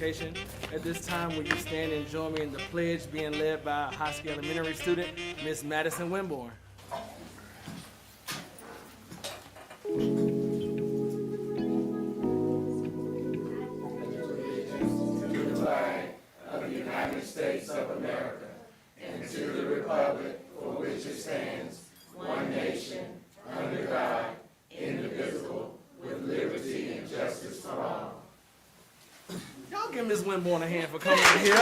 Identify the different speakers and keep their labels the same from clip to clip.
Speaker 1: Education. At this time, will you stand and join me in the pledge being led by a high school elementary student, Miss Madison Winborn. Y'all give Ms. Winborn a hand for coming over here.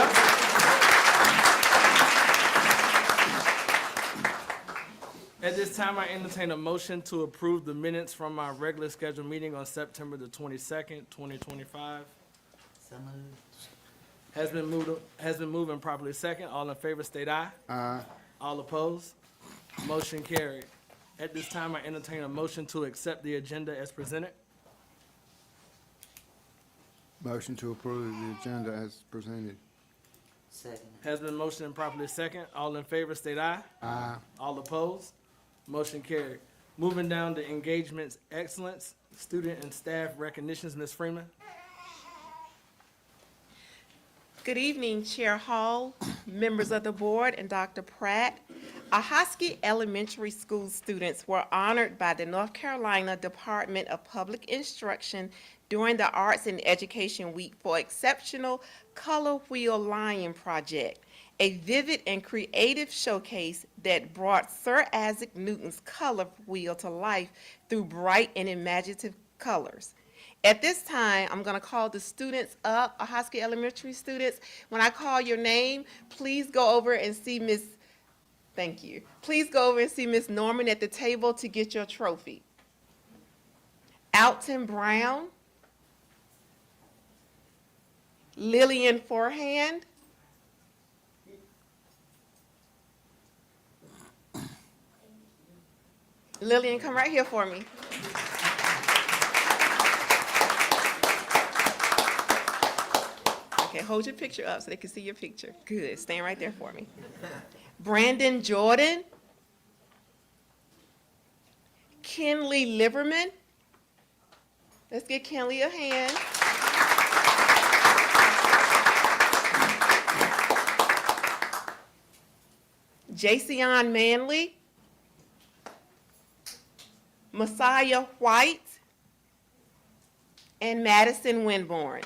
Speaker 1: At this time, I entertain a motion to approve the minutes from our regular scheduled meeting on September the 22nd, 2025.
Speaker 2: So moved.
Speaker 1: Has been moved and properly second. All in favor state aye.
Speaker 3: Aye.
Speaker 1: All opposed? Motion carried. At this time, I entertain a motion to accept the agenda as presented.
Speaker 3: Motion to approve the agenda as presented.
Speaker 2: Second.
Speaker 1: Has been motioned and properly second. All in favor state aye.
Speaker 3: Aye.
Speaker 1: All opposed? Motion carried. Moving down to engagements, excellence, student and staff recognitions, Ms. Freeman.
Speaker 4: Good evening, Chair Hall, members of the board, and Dr. Pratt. Ahoskie Elementary School students were honored by the North Carolina Department of Public Instruction during the Arts and Education Week for exceptional color wheel lion project, a vivid and creative showcase that brought Sir Isaac Newton's color wheel to life through bright and imaginative colors. At this time, I'm going to call the students up, Ahoskie Elementary students. When I call your name, please go over and see Miss, thank you. Please go over and see Miss Norman at the table to get your trophy. Alton Brown, Lillian Forehand, Lillian, come right here for me. Okay, hold your picture up so they can see your picture. Good, stand right there for me. Brandon Jordan, Kenley Liverman. Let's give Kenley a hand. Jason Manley, Messiah White, and Madison Winborn.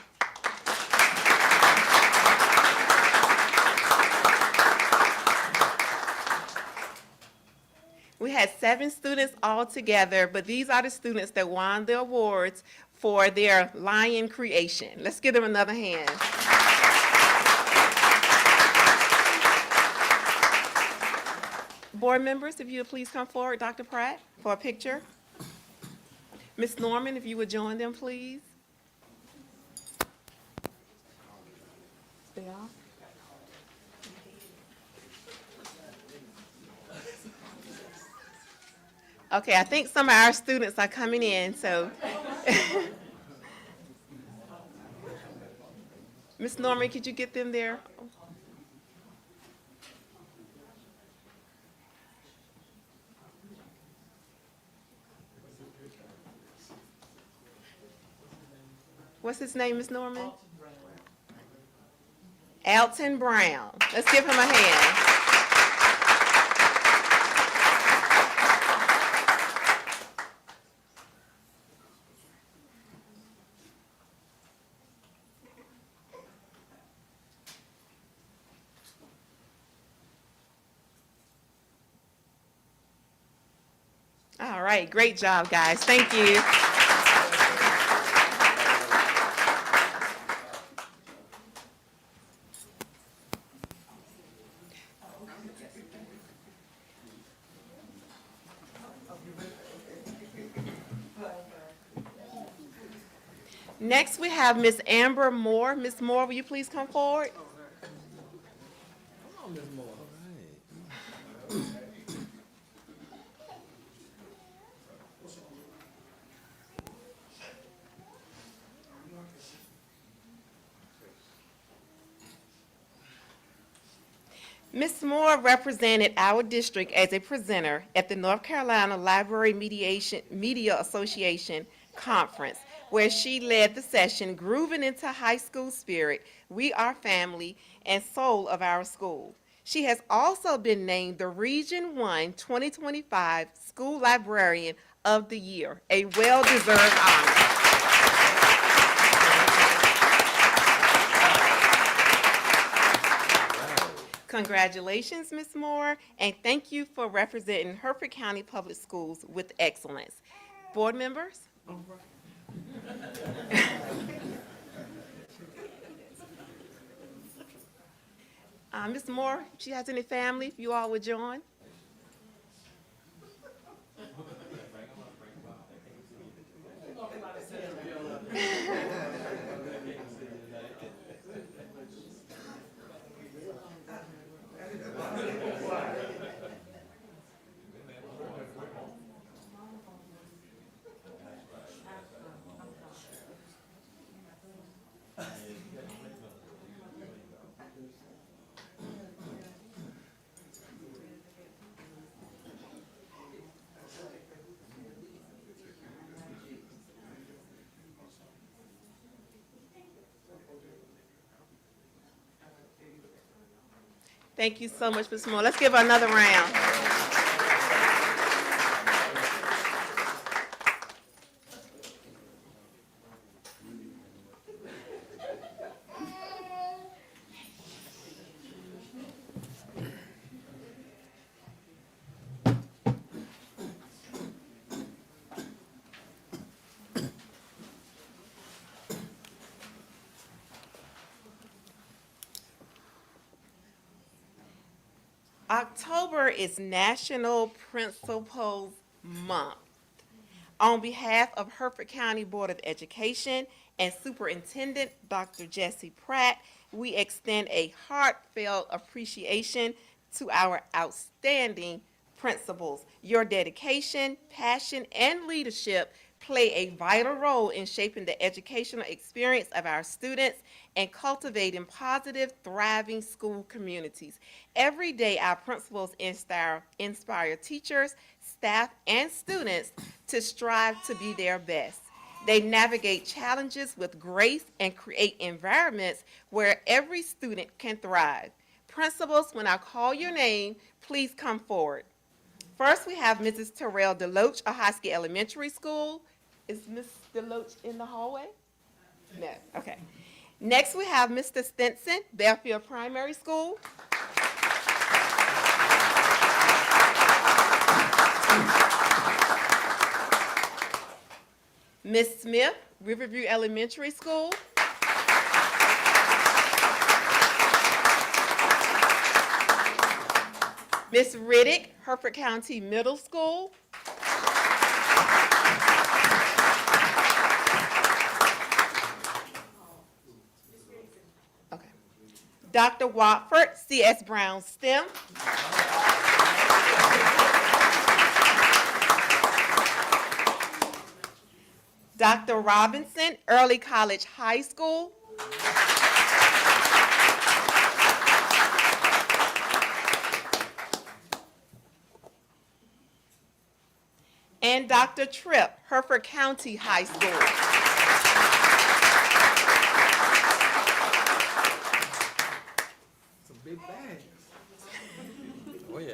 Speaker 4: We had 7 students all together, but these are the students that won the awards for their lion creation. Let's give them another hand. Board members, if you would please come forward, Dr. Pratt, for a picture. Ms. Norman, if you would join them, please. Stay off. Okay, I think some of our students are coming in, so. Ms. Norman, could you get them there? What's his name, Ms. Norman? Alton Brown. Let's give him a hand. All right, great job, guys. Thank you. Next, we have Miss Amber Moore. Miss Moore, will you please come forward?
Speaker 1: Come on, Ms. Moore.
Speaker 4: Ms. Moore represented our district as a presenter at the North Carolina Library Media Association Conference, where she led the session, Grooving into High School Spirit, We Are Family, and Soul of Our School. She has also been named the Region 1 2025 School Librarian of the Year, a well-deserved honor. Congratulations, Ms. Moore, and thank you for representing Hertford County Public Schools with excellence. Board members? Ms. Moore, if she has any family, if you all would join. Thank you so much, Ms. Moore. Let's give her another round. October is National Principals Month. On behalf of Hertford County Board of Education and Superintendent Dr. Jesse Pratt, we extend a heartfelt appreciation to our outstanding principals. Your dedication, passion, and leadership play a vital role in shaping the educational experience of our students and cultivating positive, thriving school communities. Every day, our principals inspire teachers, staff, and students to strive to be their best. They navigate challenges with grace and create environments where every student can thrive. Principals, when I call your name, please come forward. First, we have Mrs. Terrell DeLoach, Ahoskie Elementary School. Is Ms. DeLoach in the hallway? No, okay. Next, we have Mr. Stinson, Belfield Primary School. Ms. Smith, Riverview Elementary School. Ms. Riddick, Hertford County Middle School. Okay. Dr. Watford, C.S. Brown STEM. Dr. Robinson, Early College High School. And Dr. Tripp, Hertford County High School.
Speaker 1: Some big bags.
Speaker 5: Oh, yeah.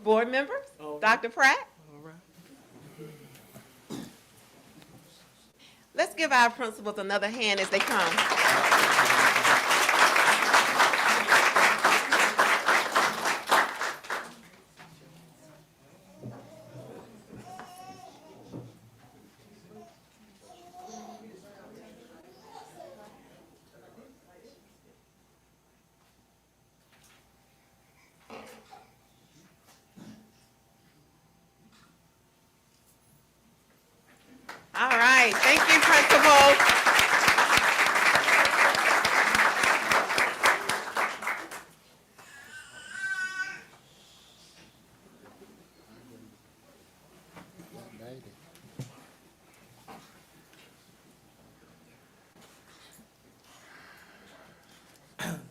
Speaker 4: Board members, Dr. Pratt.
Speaker 1: All right.
Speaker 4: Let's give our principals another hand as they come. All right, thank you, principals.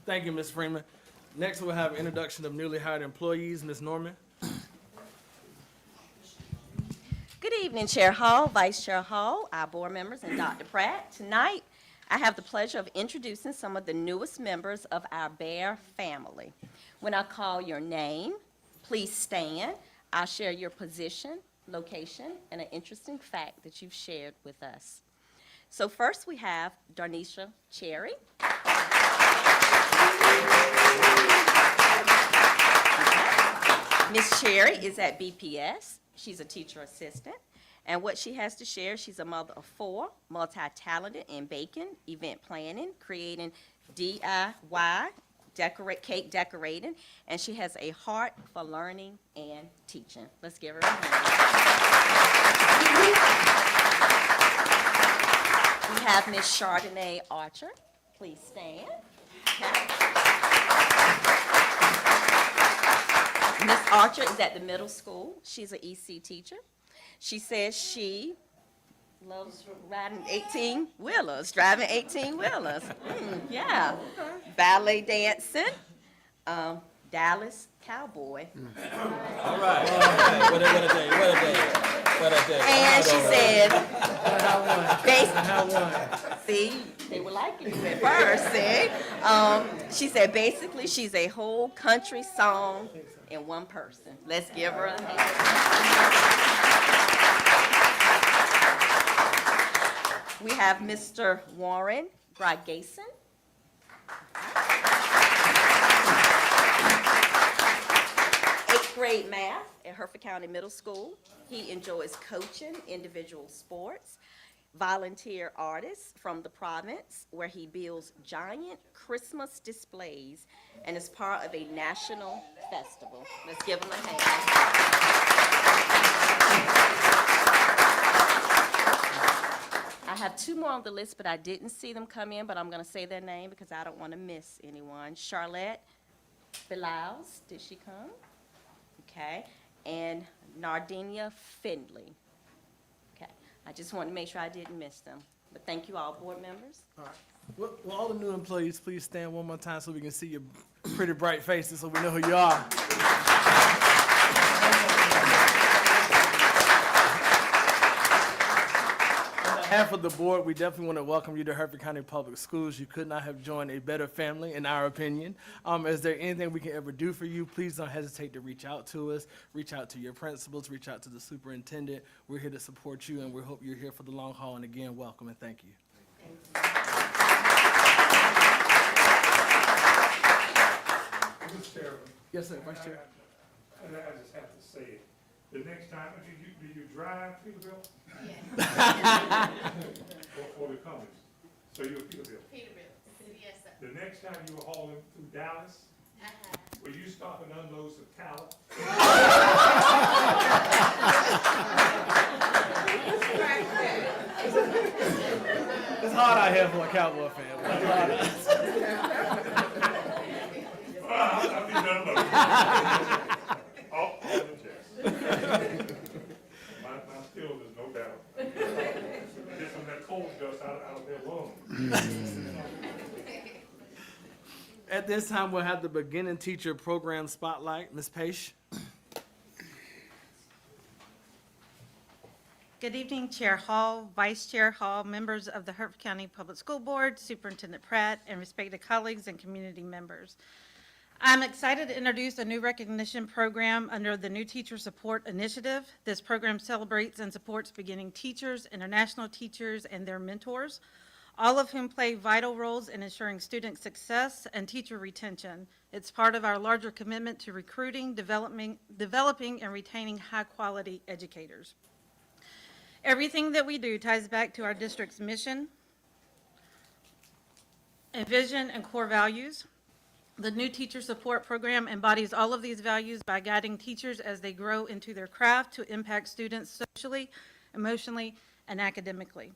Speaker 1: Thank you, Ms. Freeman. Next, we'll have introduction of newly hired employees. Ms. Norman.
Speaker 6: Good evening. evening, Chair Hall, Vice Chair Hall, our board members, and Dr. Pratt. Tonight, I have the pleasure of introducing some of the newest members of our Bear family. When I call your name, please stand. I'll share your position, location, and an interesting fact that you've shared with us. So first, we have Darnisha Cherry. Miss Cherry is at BPS. She's a teacher assistant. And what she has to share, she's a mother of 4, multi-talented in baking, event planning, creating DIY, cake decorating, and she has a heart for learning and teaching. Let's give her a hand. We have Miss Chardonnay Archer. Please stand. Miss Archer is at the middle school. She's an EC teacher. She says she loves riding 18-wheelers, driving 18-wheelers. Yeah. Ballet dancing, Dallas Cowboy.
Speaker 5: All right. What a day, what a day, what a day.
Speaker 6: And she said,
Speaker 1: Have one.
Speaker 6: see, they were liking you at first, see? She said, basically, she's a whole country song in one person. Let's give her a hand. We have Mr. Warren Grigason. Eighth grade math at Hertford County Middle School. He enjoys coaching individual sports. Volunteer artist from the province where he builds giant Christmas displays and is part of a national festival. Let's give him a hand. I have 2 more on the list, but I didn't see them come in, but I'm going to say their name because I don't want to miss anyone. Charlotte Bilaus, did she come? Okay. And Nardinia Findley. Okay. I just wanted to make sure I didn't miss them. But thank you all, board members.
Speaker 1: All right. Will all the new employees please stand one more time so we can see your pretty bright faces so we know who you are? On behalf of the board, we definitely want to welcome you to Hertford County Public Schools. You could not have joined a better family, in our opinion. Is there anything we can ever do for you? Please don't hesitate to reach out to us, reach out to your principals, reach out to the superintendent. We're here to support you, and we hope you're here for the long haul. And again, welcome and thank you.
Speaker 7: Mr. Chairman,
Speaker 1: Yes, sir, Vice Chair.
Speaker 7: I just have to say it. The next time, do you drive Peterbilt? Or the Cummins? So you're Peterbilt?
Speaker 8: Peterbilt, yes, sir.
Speaker 7: The next time you were hauling through Dallas, will you stop and unload some talent?
Speaker 1: It's hard out here for a Cowboy fan. But it's hard.
Speaker 7: I mean, unload. All the chest. My skills is no doubt. Get some of that cold dust out of their lungs.
Speaker 1: At this time, we'll have the beginning teacher program spotlight. Ms. Page.
Speaker 9: Good evening, Chair Hall, Vice Chair Hall, members of the Hertford County Public School Board, Superintendent Pratt, and respected colleagues and community members. I'm excited to introduce a new recognition program under the New Teacher Support Initiative. This program celebrates and supports beginning teachers, international teachers, and their mentors, all of whom play vital roles in ensuring student success and teacher retention. It's part of our larger commitment to recruiting, developing, and retaining high-quality educators. Everything that we do ties back to our district's mission and vision and core values. The new teacher support program embodies all of these values by guiding teachers as they grow into their craft to impact students socially, emotionally, and academically.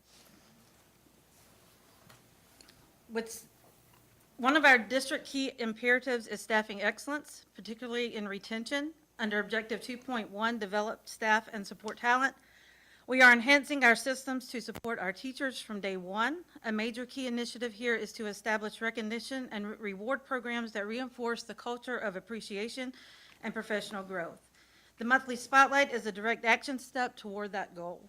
Speaker 9: One of our district key imperatives is staffing excellence, particularly in retention. Under Objective 2.1, develop staff and support talent. We are enhancing our systems to support our teachers from day one. A major key initiative here is to establish recognition and reward programs that reinforce the culture of appreciation and professional growth. The monthly spotlight is a direct action step toward that goal.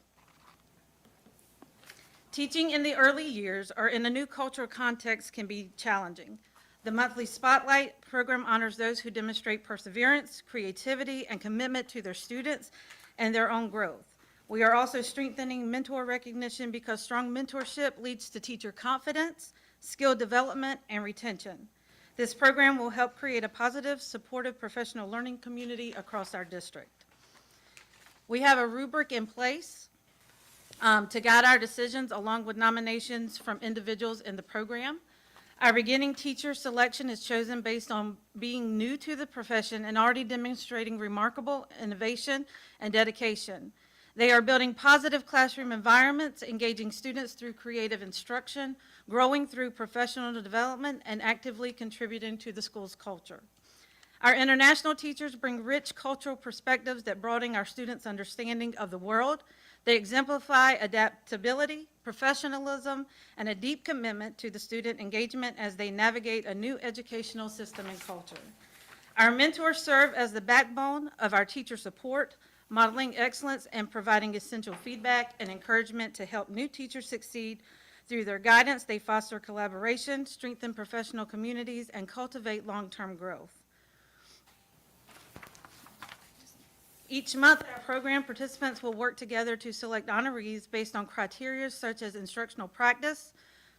Speaker 9: Teaching in the early years or in a new cultural context can be challenging. The monthly spotlight program honors those who demonstrate perseverance, creativity, and commitment to their students and their own growth. We are also strengthening mentor recognition because strong mentorship leads to teacher confidence, skill development, and retention. This program will help create a positive, supportive professional learning community across our district. We have a rubric in place to guide our decisions along with nominations from individuals in the program. Our beginning teacher selection is chosen based on being new to the profession and already demonstrating remarkable innovation and dedication. They are building positive classroom environments, engaging students through creative instruction, growing through professional development, and actively contributing to the school's culture. Our international teachers bring rich cultural perspectives that broaden our students' understanding of the world. They exemplify adaptability, professionalism, and a deep commitment to the student engagement as they navigate a new educational system and culture. Our mentors serve as the backbone of our teacher support, modeling excellence and providing essential feedback and encouragement to help new teachers succeed. Through their guidance, they foster collaboration, strengthen professional communities, and cultivate long-term growth. Each month, our program participants will work together to select honorees based on criteria such as instructional practice,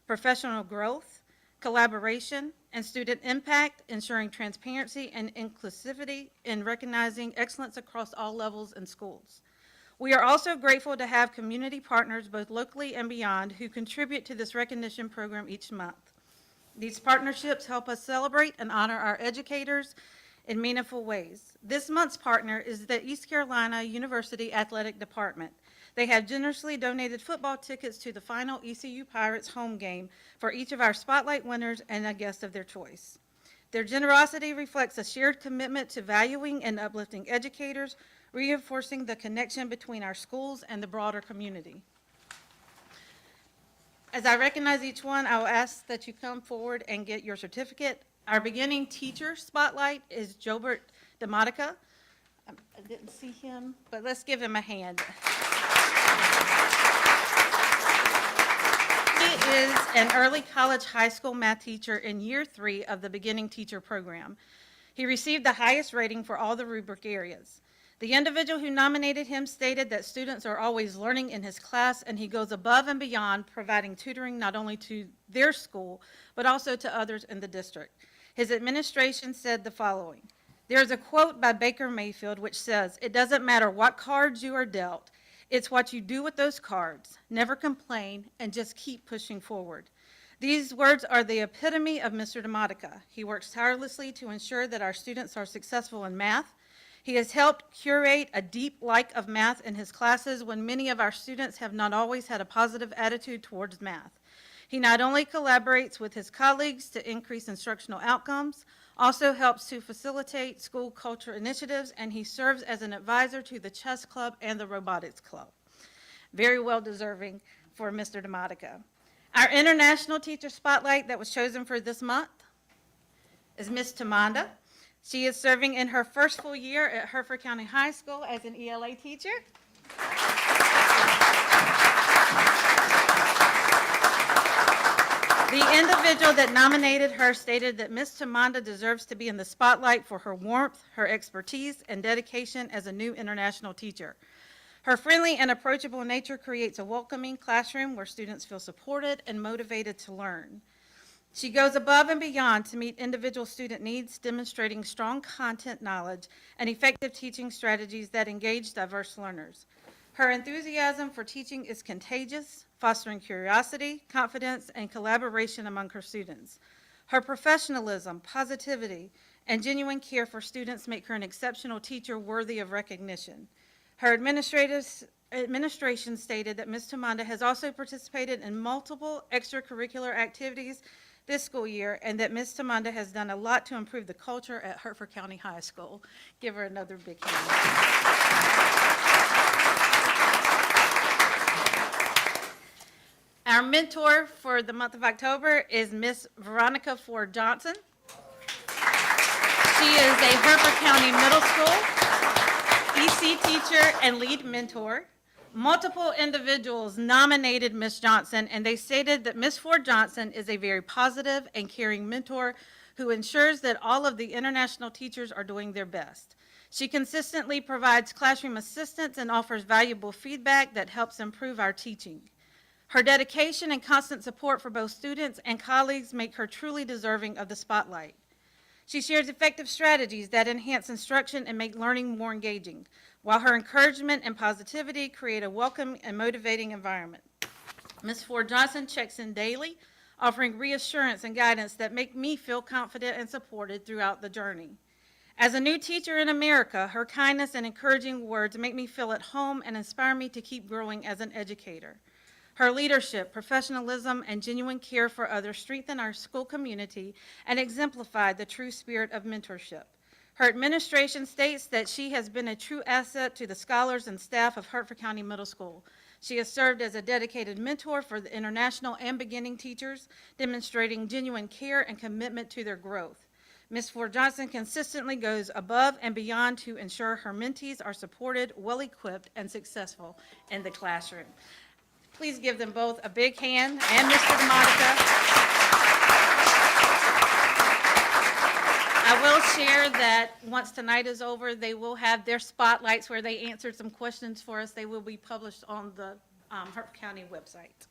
Speaker 9: professional growth, collaboration, and student impact, ensuring transparency and inclusivity in recognizing excellence across all levels and schools. We are also grateful to have community partners, both locally and beyond, who contribute to this recognition program each month. These partnerships help us celebrate and honor our educators in meaningful ways. This month's partner is the East Carolina University Athletic Department. They have generously donated football tickets to the final ECU Pirates home game for each of our spotlight winners and a guest of their choice. Their generosity reflects a shared commitment to valuing and uplifting educators, reinforcing the connection between our schools and the broader community. As I recognize each one, I will ask that you come forward and get your certificate. Our beginning teacher spotlight is Jobert DeModica. I didn't see him, but let's give him a hand. He is an early college high school math teacher in year 3 of the beginning teacher program. He received the highest rating for all the rubric areas. The individual who nominated him stated that students are always learning in his class, and he goes above and beyond, providing tutoring not only to their school, but also to others in the district. His administration said the following: "There's a quote by Baker Mayfield which says, 'It doesn't matter what cards you are dealt, it's what you do with those cards. Never complain and just keep pushing forward.'" These words are the epitome of Mr. DeModica. He works tirelessly to ensure that our students are successful in math. He has helped curate a deep like of math in his classes when many of our students have not always had a positive attitude towards math. He not only collaborates with his colleagues to increase instructional outcomes, also helps to facilitate school culture initiatives, and he serves as an advisor to the chess club and the robotics club. Very well deserving for Mr. DeModica. Our international teacher spotlight that was chosen for this month is Ms. Tamanda. She is serving in her first full year at Hertford County High School as an ELA teacher. The individual that nominated her stated that Ms. Tamanda deserves to be in the spotlight for her warmth, her expertise, and dedication as a new international teacher. Her friendly and approachable nature creates a welcoming classroom where students feel supported and motivated to learn. She goes above and beyond to meet individual student needs, demonstrating strong content knowledge and effective teaching strategies that engage diverse learners. Her enthusiasm for teaching is contagious, fostering curiosity, confidence, and collaboration among her students. Her professionalism, positivity, and genuine care for students make her an exceptional teacher worthy of recognition. Her administration stated that Ms. Tamanda has also participated in multiple extracurricular activities this school year, and that Ms. Tamanda has done a lot to improve the culture at Hertford County High School. Give her another big hand. Our mentor for the month of October is Miss Veronica Ford Johnson. She is a Hertford County Middle School EC teacher and lead mentor. Multiple individuals nominated Ms. Johnson, and they stated that Ms. Ford Johnson is a very positive and caring mentor who ensures that all of the international teachers are doing their best. She consistently provides classroom assistance and offers valuable feedback that helps improve our teaching. Her dedication and constant support for both students and colleagues make her truly deserving of the spotlight. She shares effective strategies that enhance instruction and make learning more engaging, while her encouragement and positivity create a welcome and motivating environment. Ms. Ford Johnson checks in daily, offering reassurance and guidance that make me feel confident and supported throughout the journey. As a new teacher in America, her kindness and encouraging words make me feel at home and inspire me to keep growing as an educator. Her leadership, professionalism, and genuine care for others strengthen our school community and exemplify the true spirit of mentorship. Her administration states that she has been a true asset to the scholars and staff of Hertford County Middle School. She has served as a dedicated mentor for the international and beginning teachers, demonstrating genuine care and commitment to their growth. Ms. Ford Johnson consistently goes above and beyond to ensure her mentees are supported, well-equipped, and successful in the classroom. Please give them both a big hand, and Mr. DeMonica. I will share that once tonight is over, they will have their spotlights where they answered some questions for us. They will be published on the Hertford County website.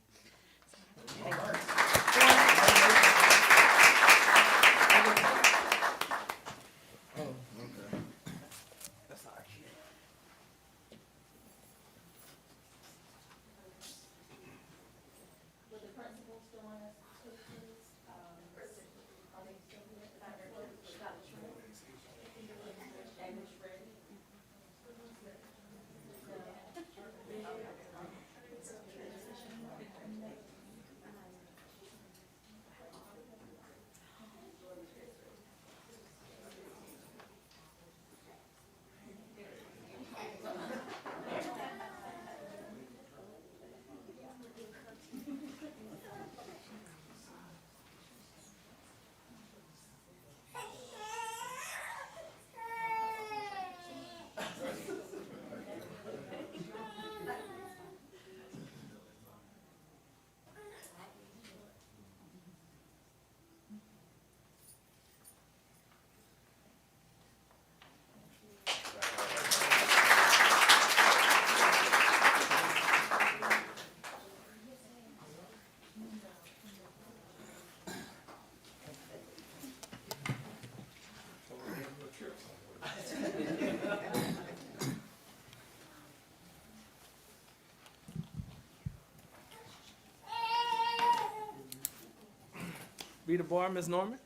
Speaker 1: Be the bar, Ms. Norman.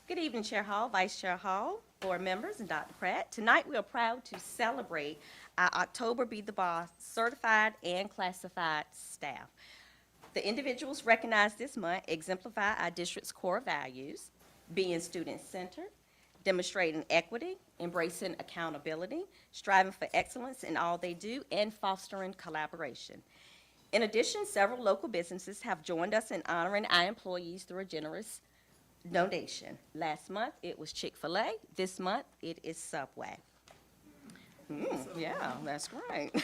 Speaker 6: Good evening, Chair Hall, Vice Chair Hall, board members, and Dr. Pratt. Tonight, we are proud to celebrate our October Be the Boss certified and classified staff. The individuals recognized this month exemplify our district's core values, being student-centered, demonstrating equity, embracing accountability, striving for excellence in all they do, and fostering collaboration. In addition, several local businesses have joined us in honoring our employees through a generous donation. Last month, it was Chick-fil-A. This month, it is Subway. Yeah, that's right.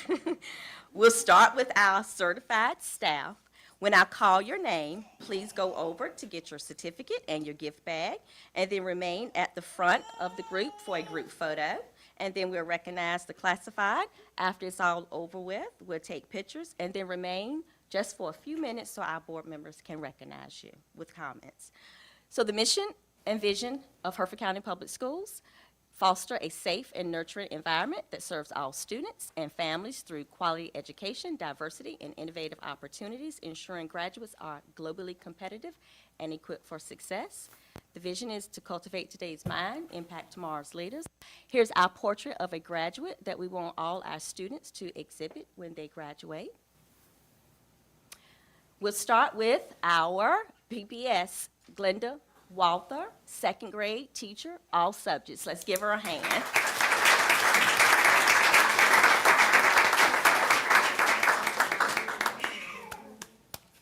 Speaker 6: We'll start with our certified staff. When I call your name, please go over to get your certificate and your gift bag, and then remain at the front of the group for a group photo. And then we'll recognize the classified. After it's all over with, we'll take pictures and then remain just for a few minutes so our board members can recognize you with comments. So the mission and vision of Hertford County Public Schools: foster a safe and nurturing environment that serves all students and families through quality education, diversity, and innovative opportunities, ensuring graduates are globally competitive and equipped for success. The vision is to cultivate today's mind, impact tomorrow's leaders. Here's our portrait of a graduate that we want all our students to exhibit when they graduate. We'll start with our PBS, Glenda Walther, second grade teacher, all subjects. Let's give her a hand.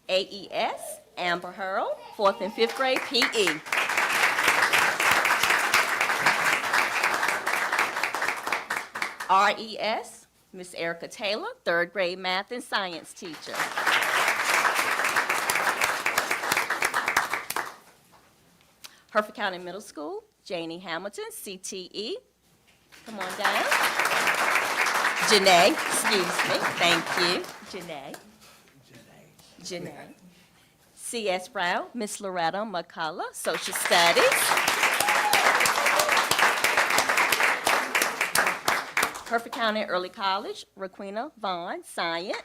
Speaker 6: AES, Amber Hurl, 4th and 5th grade PE. RES, Miss Erica Taylor, third grade math and science teacher. Hertford County Middle School, Janie Hamilton, CTE. Come on down. Janae, excuse me, thank you, Janae. Janae. CS Brown, Miss Loretta McCullough, Social Studies. Hertford County Early College, Raquina Vaughn, Science.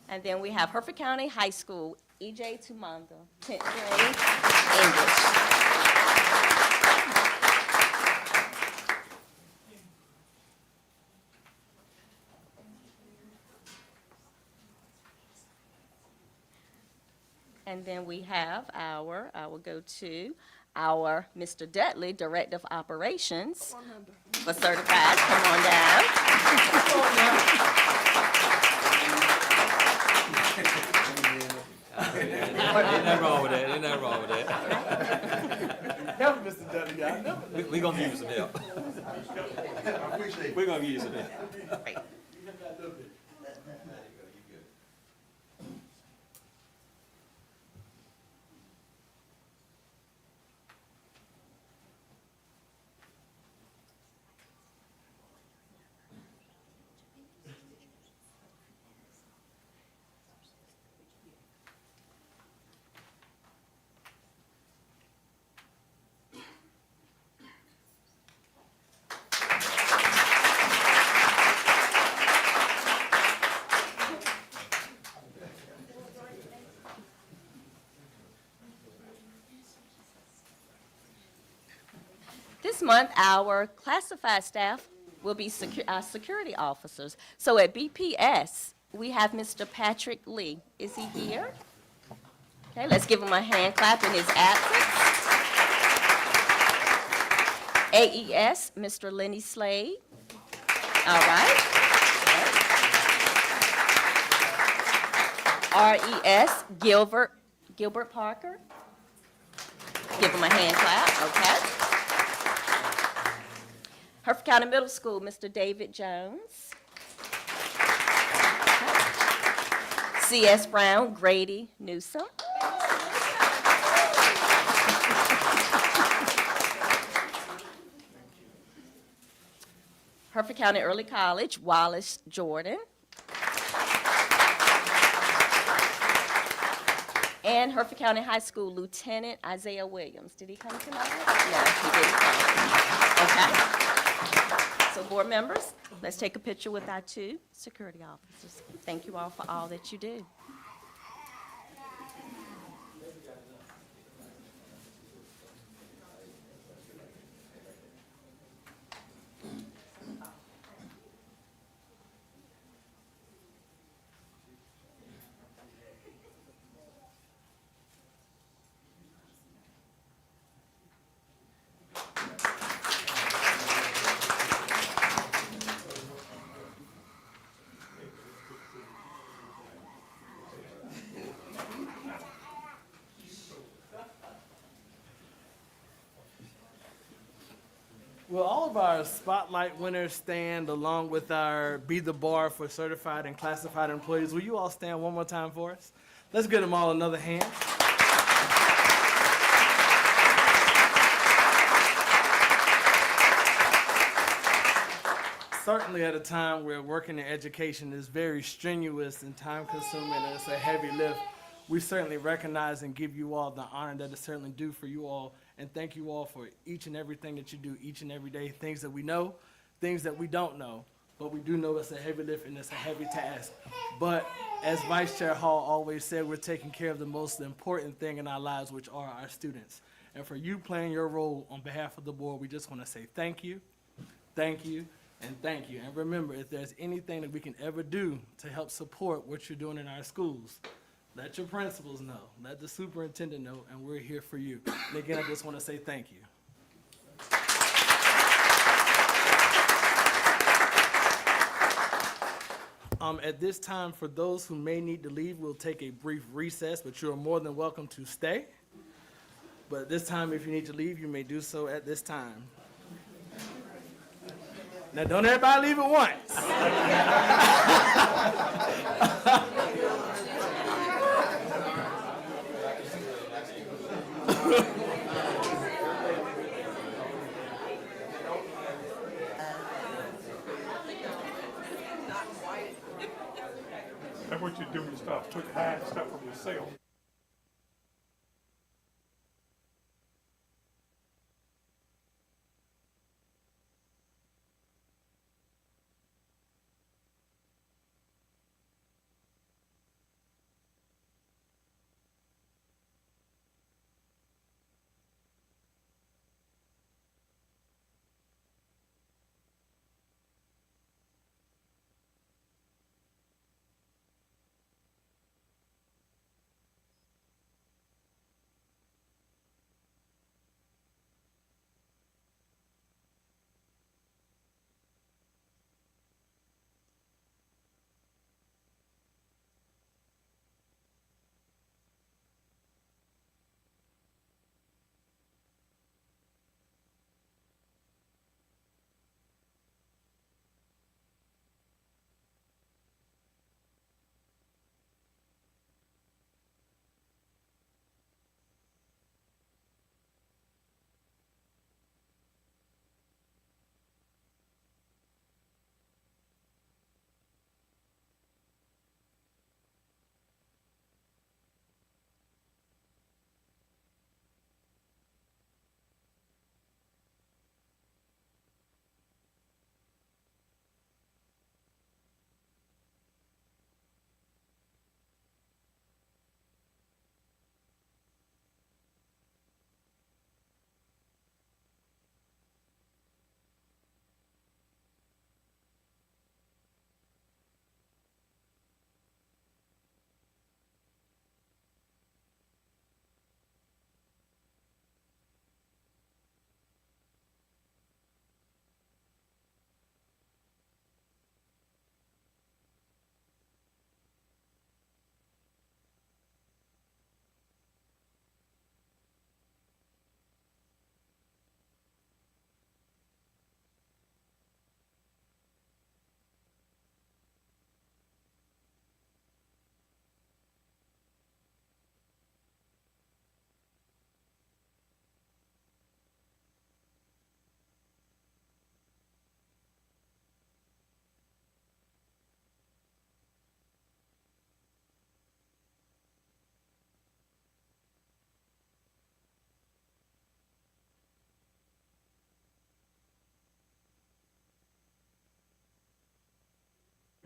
Speaker 6: And then we have Hertford County High School, EJ Tumanga, 10th grade, English. And then we have I will go to our Mr. Dudley, Director of Operations for certified. Come on down.
Speaker 5: Ain't nothing wrong with that, ain't nothing wrong with that.
Speaker 1: Help Mr. Dudley, y'all.
Speaker 5: We gonna give you some help. We gonna give you some help.
Speaker 6: This month, our classified staff will be our security officers. So at BPS, we have Mr. Patrick Lee. Is he here? Okay, let's give him a hand clap in his absence. AES, Mr. Lenny Slade. All right. RES, Gilbert Parker. Give him a hand clap, okay. Hertford County Middle School, Mr. David Jones. CS Brown, Grady Newsom. Hertford County Early College, Wallace Jordan. And Hertford County High School, Lieutenant Isaiah Williams. Did he come tonight? No, he didn't come. Okay. So board members, let's take a picture with our two security officers. Thank you all for all that you do.
Speaker 1: Will all of our spotlight winners stand along with our Be the Bar for certified and classified employees? Will you all stand one more time for us? Let's give them all another hand. Certainly at a time where working in education is very strenuous and time consuming and it's a heavy lift, we certainly recognize and give you all the honor that it certainly due for you all. And thank you all for each and everything that you do each and every day, things that we know, things that we don't know. But we do know it's a heavy lift and it's a heavy task. But as Vice Chair Hall always said, we're taking care of the most important thing in our lives, which are our students. And for you playing your role on behalf of the board, we just want to say thank you, and thank you. And remember, if there's anything that we can ever do to help support what you're doing in our schools, let your principals know, let the superintendent know, and we're here for you. And again, I just want to say thank you. At this time, for those who may need to leave, we'll take a brief recess, but you are more than welcome to stay. But this time, if you need to leave, you may do so at this time. Now, don't everybody leave at once.
Speaker 7: That's what you do when you start hiding stuff from yourself.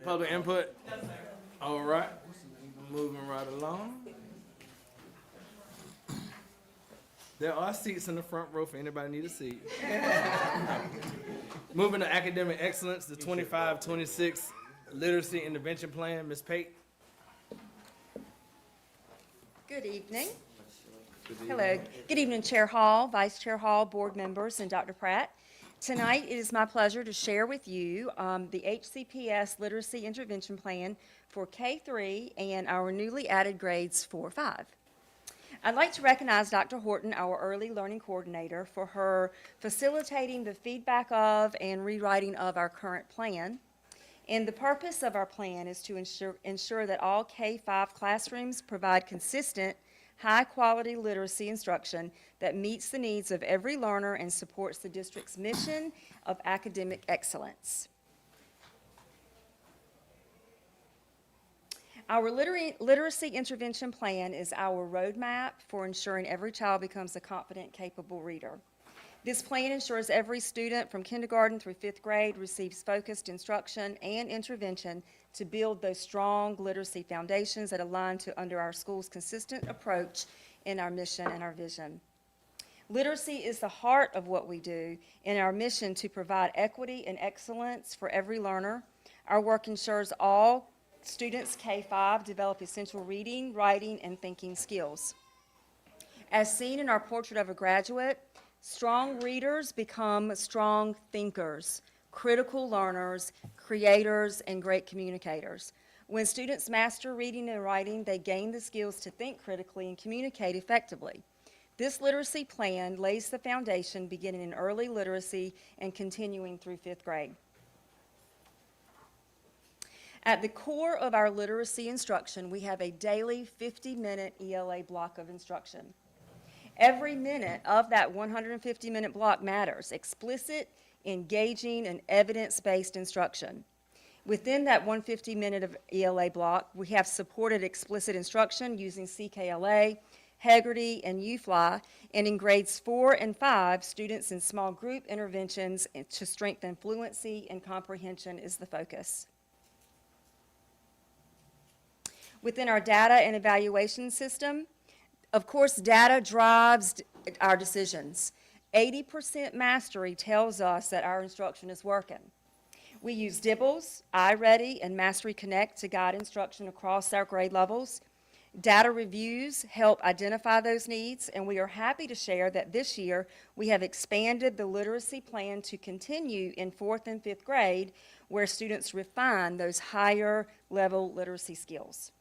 Speaker 1: Public input? All right, moving right along. There are seats in the front row for anybody need a seat. Moving to academic excellence, the 25-26 literacy intervention plan. Ms. Pate?
Speaker 8: Good evening. Hello. Good evening, Chair Hall, Vice Chair Hall, board members, and Dr. Pratt. Tonight, it is my pleasure to share with you the HCPS Literacy Intervention Plan for K-3 and our newly added grades 4-5. I'd like to recognize Dr. Horton, our early learning coordinator, for her facilitating the feedback of and rewriting of our current plan. And the purpose of our plan is to ensure that all K-5 classrooms provide consistent, high-quality literacy instruction that meets the needs of every learner and supports the district's mission of academic excellence. Our literacy intervention plan is our roadmap for ensuring every child becomes a confident, capable reader. This plan ensures every student from kindergarten through 5th grade receives focused instruction and intervention to build those strong literacy foundations that align under our school's consistent approach in our mission and our vision. Literacy is the heart of what we do in our mission to provide equity and excellence for every learner. Our work ensures all students K-5 develop essential reading, writing, and thinking skills. As seen in our portrait of a graduate, strong readers become strong thinkers, critical learners, creators, and great communicators. When students master reading and writing, they gain the skills to think critically and communicate effectively. This literacy plan lays the foundation beginning in early literacy and continuing through 5th grade. At the core of our literacy instruction, we have a daily 50-minute ELA block of instruction. Every minute of that 150-minute block matters: explicit, engaging, and evidence-based instruction. Within that 150-minute of ELA block, we have supported explicit instruction using CKLA, Heggerty, and UFLY, and in grades 4 and 5, students in small group interventions to strengthen fluency and comprehension is the focus. Within our data and evaluation system, of course, data drives our decisions. 80% mastery tells us that our instruction is working. We use DIBELS, iReady, and Mastery Connect to guide instruction across our grade levels. Data reviews help identify those needs, and we are happy to share that this year we have expanded the literacy plan to continue in 4th and 5th grade, where students refine those higher level literacy skills.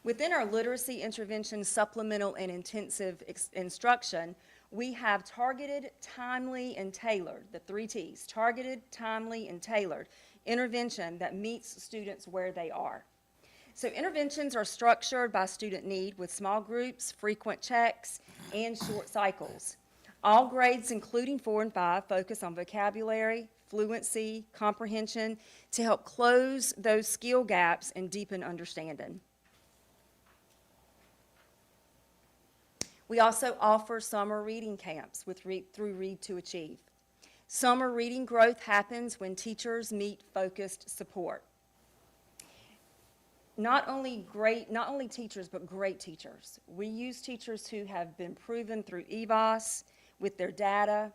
Speaker 8: Within our literacy intervention supplemental and intensive instruction, we have targeted, timely, and tailored, the 3 T's, targeted, timely, and tailored intervention that meets students where they are. So interventions are structured by student need with small groups, frequent checks, and short cycles. All grades, including 4 and 5, focus on vocabulary, fluency, comprehension to help close those skill gaps and deepen understanding. We also offer summer reading camps through Read to Achieve. Summer reading growth happens when teachers meet focused support. Not only teachers, but great teachers. We use teachers who have been proven through EVOS with their data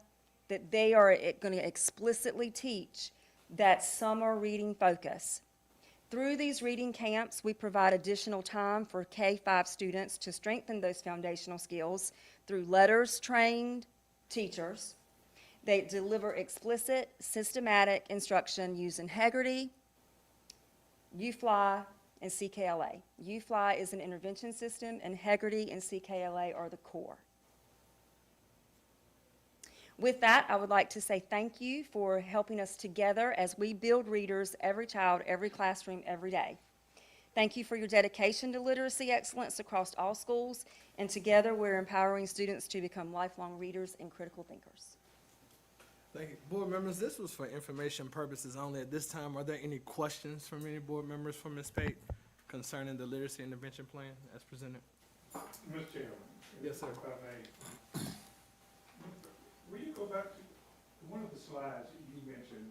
Speaker 8: that they are going to explicitly teach that summer reading focus. Through these reading camps, we provide additional time for K-5 students to strengthen those foundational skills through letters-trained teachers. They deliver explicit, systematic instruction using Heggerty, UFLY, and CKLA. UFLY is an intervention system, and Heggerty and CKLA are the core. With that, I would like to say thank you for helping us together as we build readers, every child, every classroom, every day. Thank you for your dedication to literacy excellence across all schools, and together we're empowering students to become lifelong readers and critical thinkers.
Speaker 1: Thank you. Board members, this was for information purposes only. At this time, are there any questions from any board members for Ms. Pate concerning the literacy intervention plan as presented?
Speaker 7: Mr. Chairman.
Speaker 1: Yes, sir.
Speaker 7: If I may. Will you go back to one of the slides that you mentioned?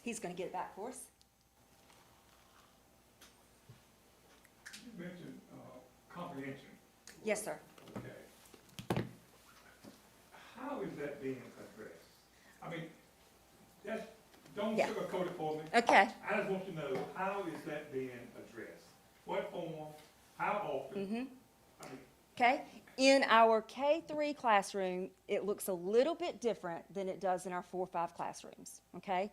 Speaker 8: He's going to get it back for us.
Speaker 7: You mentioned comprehension.
Speaker 8: Yes, sir.
Speaker 7: Okay. How is that being addressed? I mean, don't
Speaker 8: Yeah.
Speaker 7: sugarcoat it for me.
Speaker 8: Okay.
Speaker 7: I just want to know, how is that being addressed? What form? How often? I mean,
Speaker 8: Okay. In our K-3 classroom, it looks a little bit different than it does in our 4-5 classrooms, okay?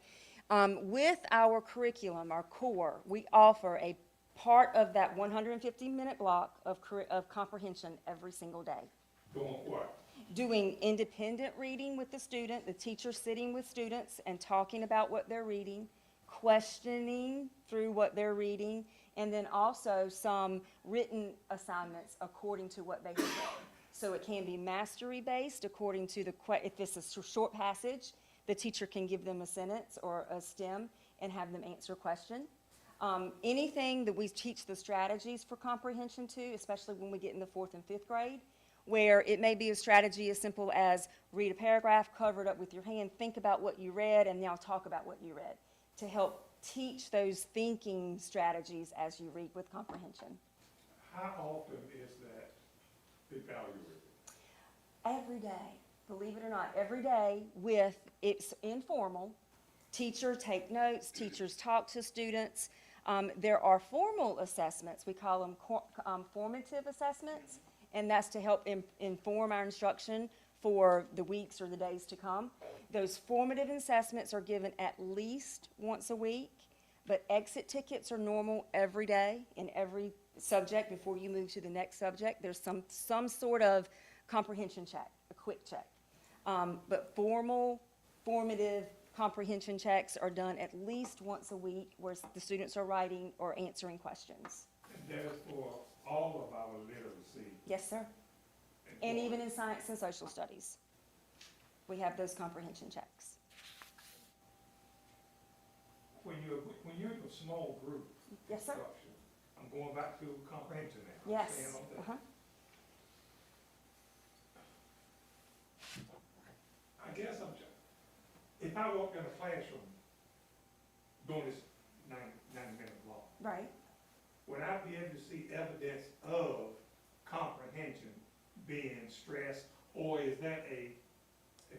Speaker 8: With our curriculum, our core, we offer a part of that 150-minute block of comprehension every single day.
Speaker 7: doing what?
Speaker 8: Doing independent reading with the student, the teacher sitting with students and talking about what they're reading, questioning through what they're reading, and then also some written assignments according to what they have read. So it can be mastery-based according to if it's a short passage, the teacher can give them a sentence or a stem and have them answer a question. Anything that we teach the strategies for comprehension to, especially when we get in the 4th and 5th grade, where it may be a strategy as simple as read a paragraph, cover it up with your hand, think about what you read, and now talk about what you read to help teach those thinking strategies as you read with comprehension.
Speaker 7: How often is that evaluated?
Speaker 8: Every day, believe it or not, every day it's informal. Teachers take notes, teachers talk to students. There are formal assessments, we call them formative assessments, and that's to help inform our instruction for the weeks or the days to come. Those formative assessments are given at least once a week. but exit tickets are normal every day in every subject before you move to the next subject. There's some sort of comprehension check, a quick check. But formative comprehension checks are done at least once a week where the students are writing or answering questions.
Speaker 7: And that's for all of our literacy.
Speaker 8: Yes, sir. And even in science and social studies, we have those comprehension checks.
Speaker 7: When you're in a small group
Speaker 8: Yes, sir.
Speaker 7: structure, I'm going back to comprehension now.
Speaker 8: Yes.
Speaker 7: Staying on that.
Speaker 8: Uh-huh.
Speaker 7: I guess if I walk in a classroom during this 90-minute block,
Speaker 8: Right.
Speaker 7: would I be able to see evidence of comprehension being stressed, or is that a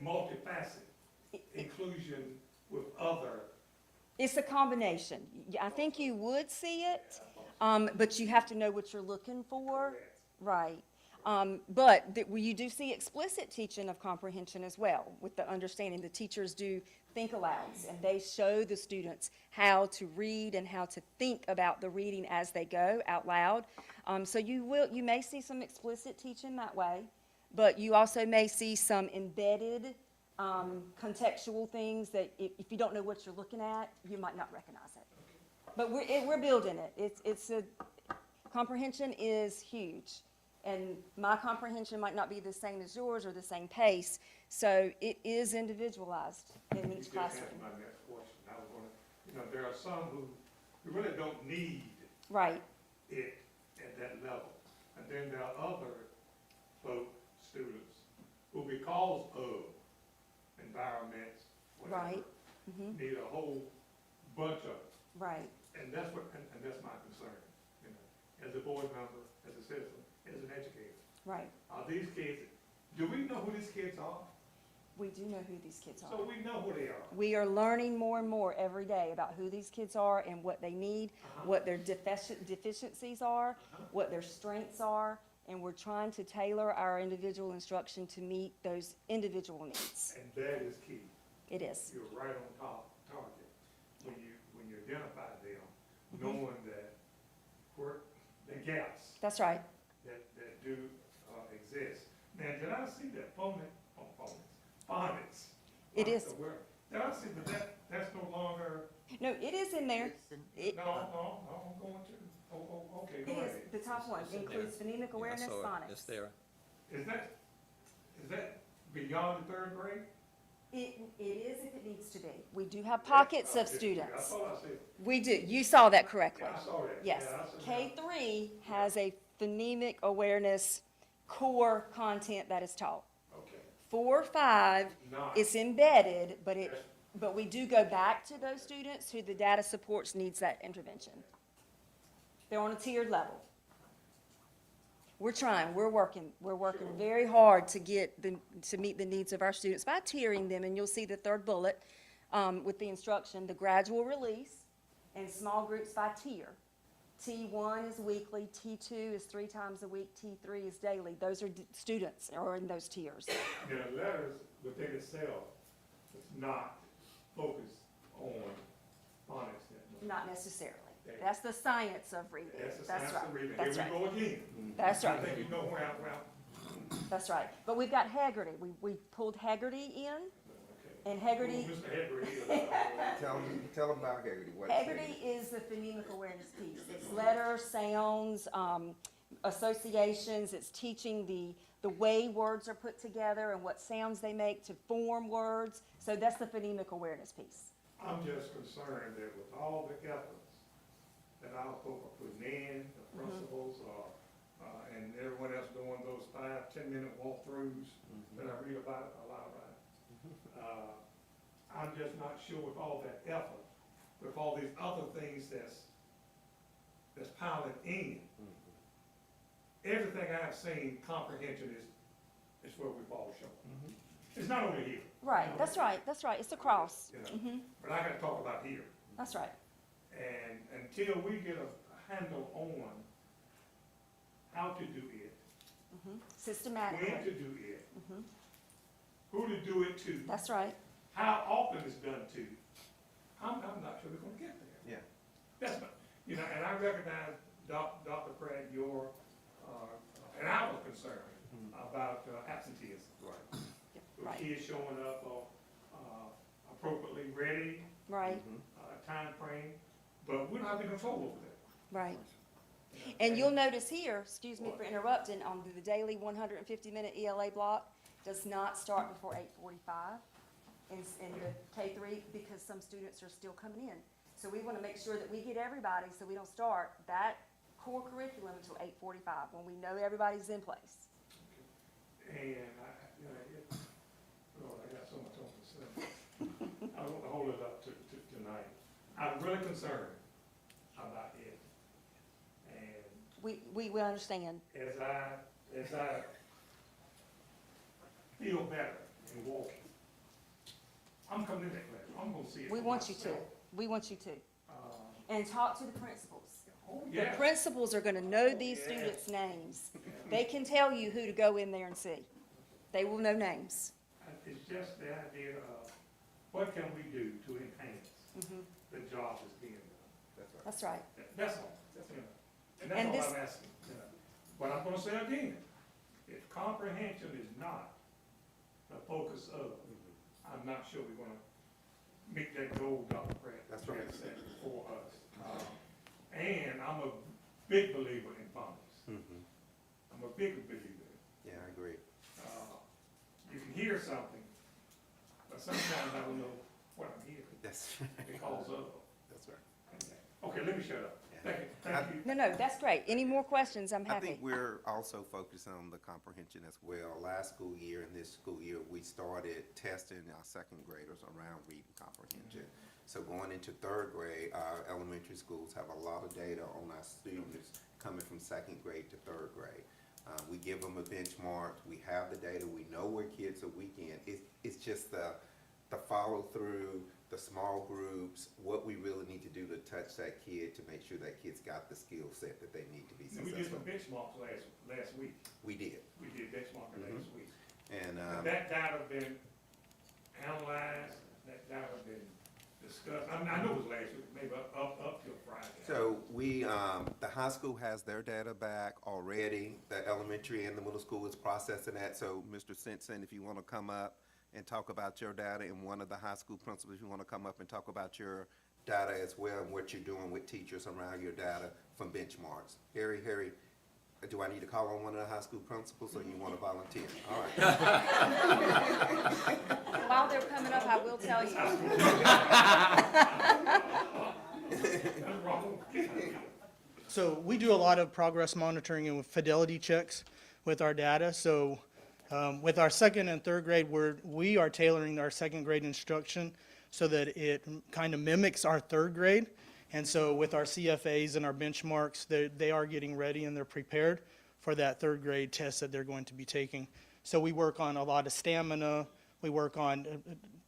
Speaker 7: multifaceted inclusion with other?
Speaker 8: It's a combination. I think you would see it, but you have to know what you're looking for. Right. You do see explicit teaching of comprehension as well, with the understanding the teachers do think alouds, and they show the students how to read and how to think about the reading as they go out loud. So you may see some explicit teaching that way, but you also may see some embedded contextual things that if you don't know what you're looking at, you might not recognize it. But we're building it. Comprehension is huge. And my comprehension might not be the same as yours or the same pace, so it is individualized in each
Speaker 7: You just
Speaker 8: classroom.
Speaker 7: answered my next question. I was gonna, there are some who really don't need
Speaker 8: Right,
Speaker 7: it at that level. And then there are other students who, because of environments, whatever,
Speaker 8: right, mhm,
Speaker 7: need a whole bunch of it.
Speaker 8: right.
Speaker 7: And that's and that's my concern, as a board member, as a citizen, as an educator.
Speaker 8: Right.
Speaker 7: Are these kids, do we know who these kids are?
Speaker 8: We do know who these kids
Speaker 7: So
Speaker 8: are.
Speaker 7: we know who they are.
Speaker 8: We are learning more and more every day about who these kids are and what they need, what their deficiencies are, what their strengths are, and we're trying to tailor our individual instruction to meet those individual needs.
Speaker 7: And that is key.
Speaker 8: It is.
Speaker 7: You're right on target when you identify them, knowing that the gaps
Speaker 8: That's right.
Speaker 7: that do exist. Now, did I see that phonics?
Speaker 8: It is.
Speaker 7: Did I see that's no longer,
Speaker 8: No, it is in there. It
Speaker 7: no, I'm going to, okay, go
Speaker 8: it
Speaker 7: ahead.
Speaker 8: is. The top one
Speaker 5: It's in
Speaker 8: includes
Speaker 5: there.
Speaker 8: phonemic awareness,
Speaker 5: Yeah, I saw it.
Speaker 8: phonics.
Speaker 5: It's there.
Speaker 7: Is that beyond the third grade?
Speaker 8: It is if it needs to be. We do have pockets of
Speaker 7: I
Speaker 8: students.
Speaker 7: thought I said,
Speaker 8: We do. You saw that correctly.
Speaker 7: yeah, I saw that.
Speaker 8: Yes.
Speaker 7: Yeah, I said that.
Speaker 8: K3 has a phonemic awareness core content that is taught.
Speaker 7: Okay.
Speaker 8: 4, 5,
Speaker 7: Not.
Speaker 8: it's embedded, but we do go back to those students who the data supports needs that intervention. They're on a tiered level. We're trying, we're working very hard to to meet the needs of our students by tiering them, and you'll see the third bullet, with the instruction, the gradual release, and small groups by tier. T1 is weekly, T2 is 3 times a week, T3 is daily. Those are students are in those tiers.
Speaker 7: The letters within itself is not focused on phonics that much.
Speaker 8: Not necessarily. That's the science of reading.
Speaker 7: That's the
Speaker 8: That's
Speaker 7: science of
Speaker 8: right.
Speaker 7: reading.
Speaker 8: That's
Speaker 7: Here
Speaker 8: right.
Speaker 7: we go again.
Speaker 8: That's right.
Speaker 7: I think you know where
Speaker 8: That's right. But we've got Haggerty. We pulled Haggerty in,
Speaker 7: okay.
Speaker 8: and Haggerty,
Speaker 7: Who Mr. Haggerty is.
Speaker 3: Tell them about Haggerty. What is
Speaker 8: Haggerty is the phonemic awareness piece. It's letters, sounds, associations. It's teaching the way words are put together and what sounds they make to form words. So that's the phonemic awareness piece.
Speaker 7: I'm just concerned that with all the efforts that our folk are putting in, the principals, and everyone else doing those 5-10 minute walkthroughs that I read about a lot about. I'm just not sure with all that effort, with all these other things that's piling in. Everything I've seen, comprehension is where we fall short. It's not only here.
Speaker 8: Right. That's right. That's right. It's across.
Speaker 7: You know, but I gotta talk about here.
Speaker 8: That's right.
Speaker 7: And until we get a handle on how to do it,
Speaker 8: Systematically.
Speaker 7: when to do it, who to do it to,
Speaker 8: That's right.
Speaker 7: how often it's done to, I'm not sure we're gonna get there.
Speaker 3: Yeah.
Speaker 7: That's, you know, and I recognize, Dr. Pratt, your, and our concern about absenteeism.
Speaker 5: Right.
Speaker 7: With
Speaker 8: Right.
Speaker 7: kids showing up, appropriately ready,
Speaker 8: Right,
Speaker 7: time frame, but we don't have any control over that.
Speaker 8: right. And you'll notice here, excuse me for interrupting, on the daily 150-minute ELA block does not start before 8:45 in the K-3 because some students are still coming in. So we want to make sure that we get everybody, so we don't start that core curriculum until 8:45 when we know everybody's in place.
Speaker 7: And you know, Lord, I got so much on to say. I don't want to hold it up to tonight. I'm really concerned about it. And
Speaker 8: We understand.
Speaker 7: as I feel better in walking, I'm coming in that class. I'm gonna see it.
Speaker 8: We
Speaker 7: for
Speaker 8: want you to.
Speaker 7: myself.
Speaker 8: We want you to. And talk to the principals.
Speaker 7: Oh,
Speaker 8: The
Speaker 7: yeah.
Speaker 8: principals are gonna know these
Speaker 7: Yeah.
Speaker 8: students' names. They can tell you who to go in there and see. They will know names.
Speaker 7: It's just the idea of what can we do to enhance the job that's being done.
Speaker 8: That's right.
Speaker 7: That's all. That's, you know, and
Speaker 8: And
Speaker 7: that's all
Speaker 8: this-
Speaker 7: I'm asking. You know. But I'm gonna say again, if comprehension is not the focus of, I'm not sure we're gonna meet that goal, Dr. Pratt.
Speaker 5: That's right.
Speaker 7: Set for us. And I'm a big believer in phonics. I'm a big believer.
Speaker 5: Yeah, I agree.
Speaker 7: You can hear something, but sometimes I don't know what I'm hearing
Speaker 5: That's,
Speaker 7: because of.
Speaker 5: that's right.
Speaker 7: Okay, let me shut up. Thank you, thank you.
Speaker 8: No, that's great. Any more questions? I'm
Speaker 10: I
Speaker 8: happy.
Speaker 10: think we're also focused on the comprehension as well. Last school year and this school year, we started testing our second graders around reading comprehension. So going into third grade, our elementary schools have a lot of data on our students coming from second grade to third grade. We give them a benchmark, we have the data, we know where kids are weak in. It's just the follow through, the small groups, what we really need to do to touch that kid to make sure that kid's got the skill set that they need to be
Speaker 7: We did some
Speaker 10: successful.
Speaker 7: benchmarks last week.
Speaker 10: We did.
Speaker 7: We did benchmarking last week.
Speaker 10: And,
Speaker 7: That data been analyzed, that data been discussed. I mean, I know it was last week, maybe up till Friday.
Speaker 10: so we, the high school has their data back already. The elementary and the middle school is processing that. So Mr. Simpson, if you want to come up and talk about your data, and one of the high school principals, if you want to come up and talk about your data as well and what you're doing with teachers around your data from benchmarks. Harry, do I need to call on one of the high school principals or you want to volunteer? All right.
Speaker 8: While they're coming up, I will tell you.
Speaker 7: That's wrong.
Speaker 11: So we do a lot of progress monitoring and fidelity checks with our data. So with our second and third grade, we are tailoring our second grade instruction so that it kind of mimics our third grade. And so with our CFAs and our benchmarks, they are getting ready and they're prepared for that third grade test that they're going to be taking. So we work on a lot of stamina. We work on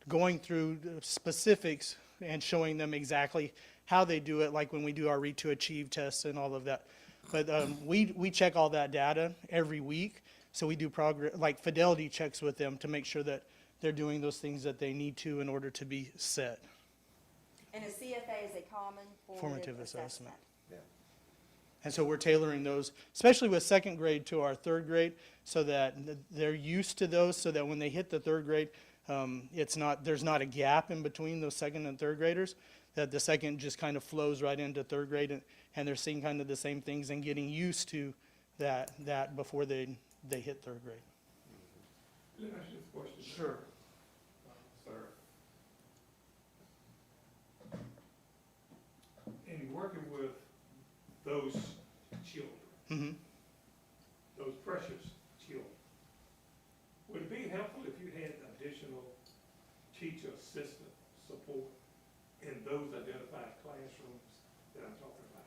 Speaker 11: going through the specifics and showing them exactly how they do it, like when we do our Read to Achieve tests and all of that. But we check all that data every week. So we do progress, like fidelity checks with them to make sure that they're doing those things that they need to in order to be set.
Speaker 8: And a CFA is a common formative
Speaker 11: Formative assessment.
Speaker 8: assessment.
Speaker 11: And so we're tailoring those, especially with second grade to our third grade, so that they're used to those, so that when they hit the third grade, there's not a gap in between those second and third graders, that the second just kind of flows right into third grade, and they're seeing kind of the same things and getting used to that before they hit third grade.
Speaker 7: Let me ask you a question.
Speaker 11: Sure.
Speaker 7: Sir. In working with those children,
Speaker 11: Mm-hmm.
Speaker 7: those precious children, would it be helpful if you had additional teacher assistant support in those identified classrooms that I'm talking about?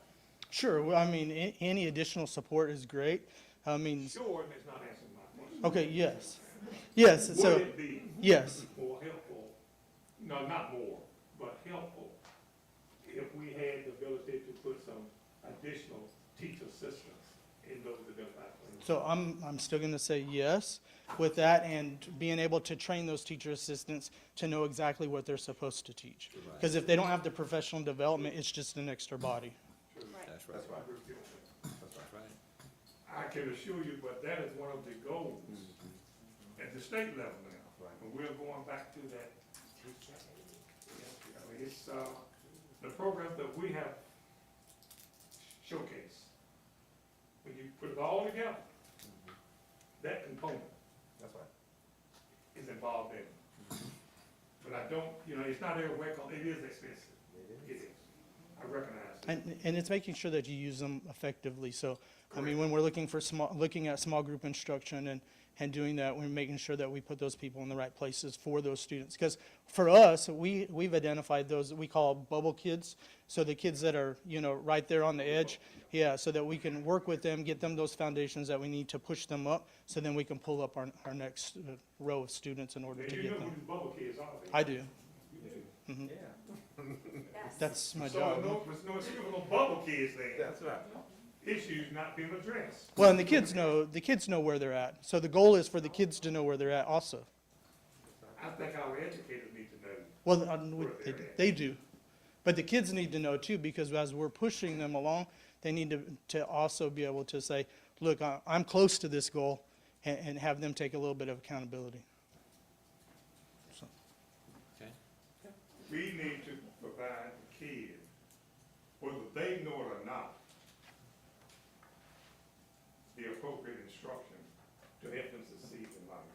Speaker 11: Sure, well, I mean, any additional support is great. I mean,
Speaker 7: Sure, that's not answering my question.
Speaker 11: okay, yes. Yes, so,
Speaker 7: Would it be
Speaker 11: yes.
Speaker 7: more helpful, no, not more, but helpful, if we had the ability to put some additional teacher assistants in those identified classrooms?
Speaker 11: So I'm still gonna say yes. with that and being able to train those teacher assistants to know exactly what they're supposed to teach. Because if they don't have the professional development, it's just an extra body.
Speaker 5: That's right.
Speaker 7: That's why we're doing it.
Speaker 5: That's right.
Speaker 7: I can assure you, but that is one of the goals at the state level now. And we're going back to that. I mean, it's, the program that we have showcased. When you put it all together, that component
Speaker 10: That's right.
Speaker 7: is involved in it. But I don't, it's not everywhere, 'cause it is expensive. It is. I recognize it.
Speaker 11: And it's making sure that you use them effectively. So, I mean, when we're looking at small group instruction and doing that, we're making sure that we put those people in the right places for those students. Because for us, we've identified those that we call bubble kids. So the kids that are, right there on the edge. Yeah, so that we can work with them, get them those foundations that we need to push them up, so then we can pull up our next row of students in order
Speaker 7: And
Speaker 11: to
Speaker 7: you
Speaker 11: get
Speaker 7: know who
Speaker 11: them.
Speaker 7: these bubble kids are.
Speaker 11: I do.
Speaker 7: You do.
Speaker 11: That's my
Speaker 7: So
Speaker 11: job.
Speaker 7: there's no excuse for no bubble kids there.
Speaker 10: That's right.
Speaker 7: Issues not being addressed.
Speaker 11: Well, and the kids know where they're at. So the goal is for the kids to know where they're at also.
Speaker 7: I think our educators need to know.
Speaker 11: Well,
Speaker 7: Where they're at.
Speaker 11: they do. But the kids need to know too, because as we're pushing them along, they need to also be able to say, look, I'm close to this goal, and have them take a little bit of accountability. So,
Speaker 5: Okay.
Speaker 7: We need to provide the kids, whether they know it or not, the appropriate instruction to help them succeed in life.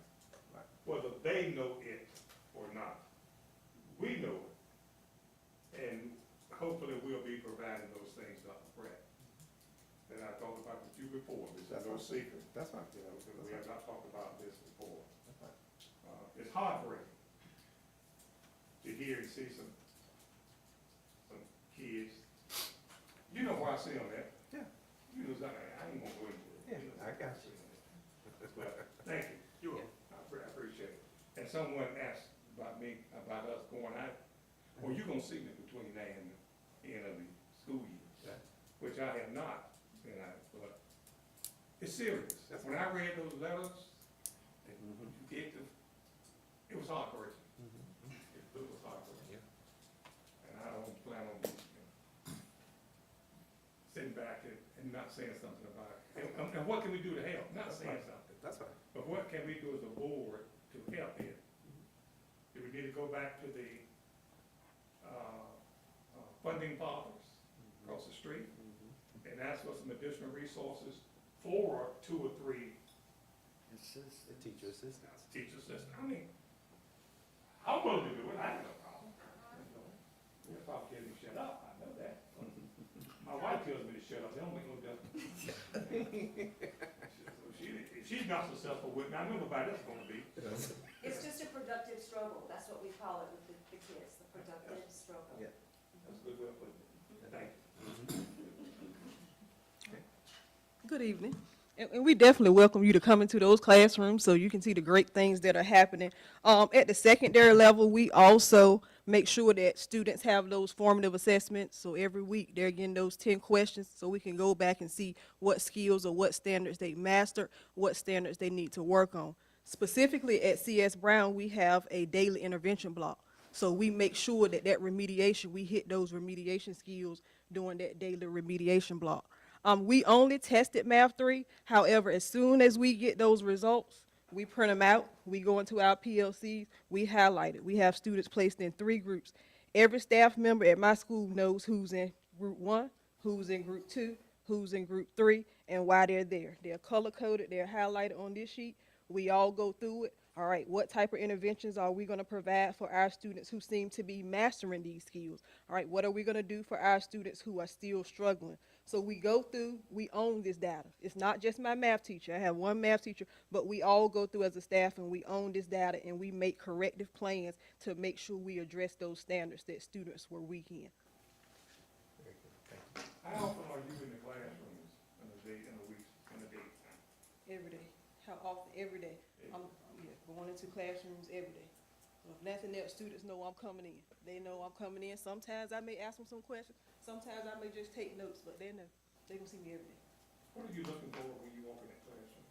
Speaker 7: Whether they know it or not. We know it. And hopefully we'll be providing those things, Dr. Pratt, that I talked about with you before. This is no secret.
Speaker 10: That's right.
Speaker 7: We have not talked about this before. It's heartbreaking to hear and see some kids. You know where I see them at.
Speaker 10: Yeah.
Speaker 7: You know, I ain't gonna go into it.
Speaker 10: Yeah,
Speaker 7: You know,
Speaker 10: I got you.
Speaker 7: But, thank you. You're welcome. I appreciate it. And someone asked about me, about us going out. Well, you're gonna see me between now and the end of the school year, which I have not been out, but it's serious. When I read those letters, it was heartbreaking. It was heartbreaking. And I don't plan on sitting back and not saying something about it. And what can we do to help? Not saying something.
Speaker 10: That's right.
Speaker 7: But what can we do as a board to help here? Do we need to go back to the funding fathers across the street and ask for some additional resources for 2 or 3
Speaker 10: The teacher assistants.
Speaker 7: teacher assistants? I mean, I'm willing to do it. I have no problem. Your father tells me to shut up. I know that. My wife tells me to shut up. They don't make no difference. If she's not successful with me, I know nobody else is gonna be.
Speaker 8: It's just a productive struggle. That's what we call it with the kids, the productive struggle.
Speaker 10: Yeah.
Speaker 7: That's a good way of putting it. Thank you.
Speaker 12: Good evening. And we definitely welcome you to come into those classrooms so you can see the great things that are happening. At the secondary level, we also make sure that students have those formative assessments. So every week they're getting those 10 questions so we can go back and see what skills or what standards they mastered, what standards they need to work on. Specifically at CS Brown, we have a daily intervention block. So we make sure that remediation, we hit those remediation skills during that daily remediation block. We only tested Math 3. However, as soon as we get those results, we print them out, we go into our PLCs, we highlight it. We have students placed in 3 groups. Every staff member at my school knows who's in group 1, who's in group 2, who's in group 3, and why they're there. They're color-coded, they're highlighted on this sheet. We all go through it. All right, what type of interventions are we going to provide for our students who seem to be mastering these skills? All right, what are we going to do for our students who are still struggling? So we go through, we own this data. It's not just my math teacher. I have one math teacher, but we all go through as a staff and we own this data and we make corrective plans to make sure we address those standards that students were weak in.
Speaker 7: How often are you in the classrooms in a day, in a week, in a day?
Speaker 12: Every day. How often? Every day. I'm going into classrooms every day. If nothing else, students know I'm coming in. They know I'm coming in. Sometimes I may ask them some questions. Sometimes I may just take notes, but they know. They're going to see me every day.
Speaker 7: What are you looking for when you walk in that classroom?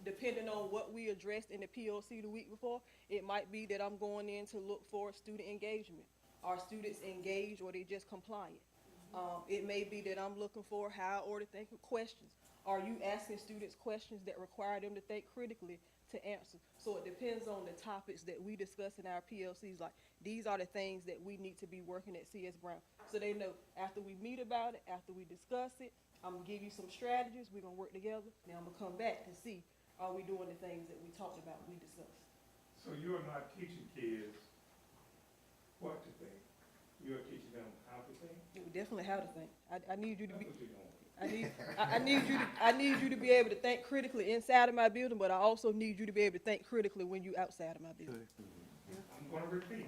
Speaker 12: depending on what we addressed in the PLC the week before, it might be that I'm going in to look for student engagement. Are students engaged or they just compliant? It may be that I'm looking for how or to think of questions. Are you asking students questions that require them to think critically to answer? So it depends on the topics that we discuss in our PLCs, like these are the things that we need to be working at CS Brown. So they know after we meet about it, after we discuss it, I'm gonna give you some strategies, we're gonna work together. Now I'm gonna come back to see, are we doing the things that we talked about, we discussed?
Speaker 7: So you're not teaching kids what to think, you're teaching them how to think?
Speaker 12: We definitely how to think. I need you to
Speaker 7: That's
Speaker 12: be,
Speaker 7: what you're doing.
Speaker 12: I need you to be able to think critically inside of my building, but I also need you to be able to think critically when you outside of my building.
Speaker 7: I'm gonna repeat,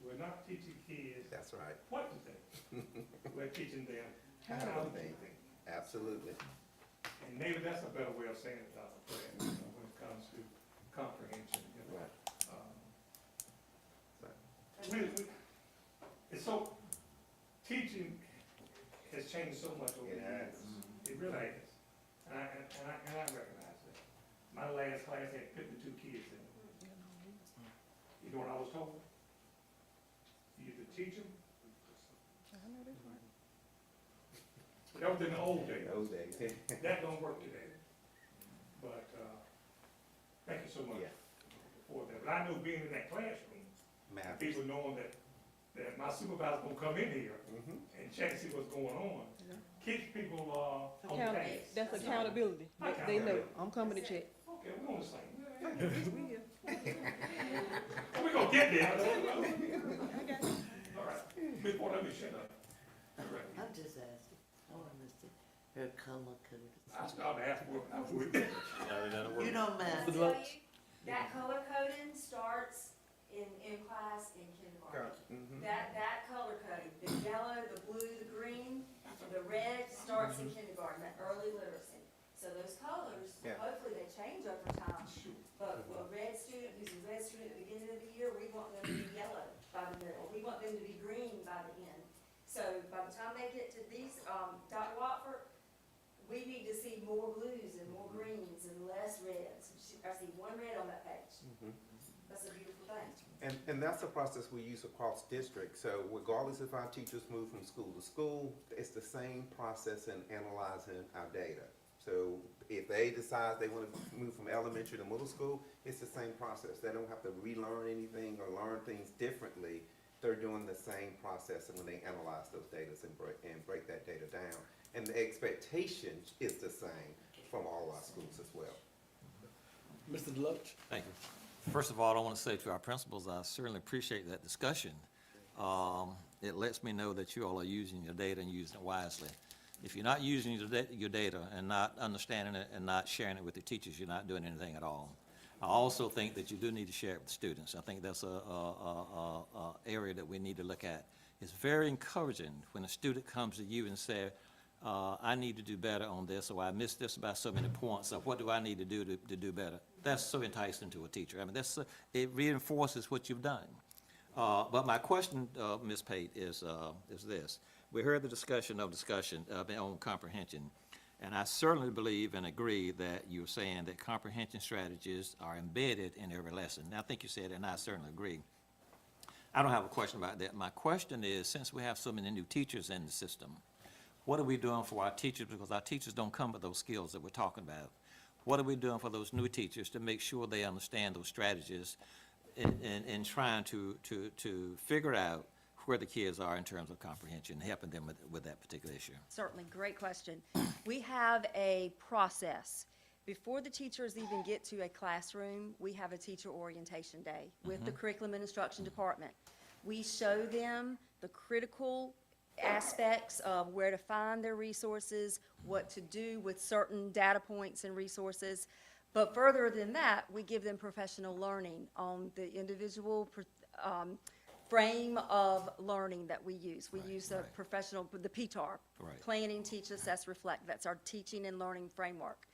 Speaker 7: we're not teaching kids
Speaker 10: That's right.
Speaker 7: what to think. We're teaching them how to think.
Speaker 10: Absolutely.
Speaker 7: And maybe that's a better way of saying it, Dr. Pratt, when it comes to comprehension.
Speaker 10: Right.
Speaker 7: It's so, teaching has changed so much over the
Speaker 10: It
Speaker 7: years.
Speaker 10: has.
Speaker 7: It really has. And I recognize that. My last class had 52 kids in it. You know what I was told? You either teach them. But that was in the old days.
Speaker 10: Those days.
Speaker 7: That don't work today. But, thank you so much
Speaker 10: Yeah.
Speaker 7: for that. But I know being in that classroom,
Speaker 10: Matters.
Speaker 7: people knowing that my supervisor's gonna come in here
Speaker 10: Mhm.
Speaker 7: and check and see what's going on, keeps people, on task.
Speaker 12: That's accountability. They know, I'm coming to check.
Speaker 7: Okay, we're on the same. We're gonna get there. All right, before let me shut up. All right.
Speaker 2: I'm just asking, I want to see her color code.
Speaker 7: I started asking what I would.
Speaker 2: You don't mind.
Speaker 8: I'll tell you, that color coding starts in class in kindergarten.
Speaker 10: Mhm.
Speaker 8: That color coding, the yellow, the blue, the green, the red starts in kindergarten, that early literacy. So those colors,
Speaker 10: Yeah.
Speaker 8: hopefully they change over time. But a red student who's a red student at the beginning of the year, we want them to be yellow by the middle. We want them to be green by the end. So by the time they get to these, Dr. Watford, we need to see more blues and more greens and less reds. I see one red on that page.
Speaker 10: Mhm.
Speaker 8: That's a beautiful thing.
Speaker 10: And that's a process we use across districts. So regardless if our teachers move from school to school, it's the same process in analyzing our data. So if they decide they want to move from elementary to middle school, it's the same process. They don't have to relearn anything or learn things differently. They're doing the same process when they analyze those data and break that data down. And the expectation is the same from all our schools as well.
Speaker 1: Mr. Deloach?
Speaker 5: Thank you. First of all, I want to say to our principals, I certainly appreciate that discussion. It lets me know that you all are using your data and using it wisely. If you're not using your data and not understanding it and not sharing it with the teachers, you're not doing anything at all. I also think that you do need to share it with students. I think that's a area that we need to look at. It's very encouraging when a student comes to you and says, I need to do better on this, or I missed this by so many points, or what do I need to do to do better? That's so enticing to a teacher. I mean, it reinforces what you've done. But my question, Ms. Pate, is this. We heard the discussion on comprehension, and I certainly believe and agree that you're saying that comprehension strategies are embedded in every lesson. Now, I think you said, and I certainly agree. I don't have a question about that. My question is, since we have so many new teachers in the system, what are we doing for our teachers? Because our teachers don't come with those skills that we're talking about. What are we doing for those new teachers to make sure they understand those strategies in trying to figure out where the kids are in terms of comprehension, helping them with that particular issue?
Speaker 8: Certainly, great question. We have a process. Before the teachers even get to a classroom, we have a teacher orientation day with the curriculum and instruction department. We show them the critical aspects of where to find their resources, what to do with certain data points and resources. But further than that, we give them professional learning on the individual frame of learning that we use. We use a professional, the PTAR,
Speaker 5: Right.
Speaker 8: Planning, Teach, Assess, Reflect. That's our teaching and learning framework.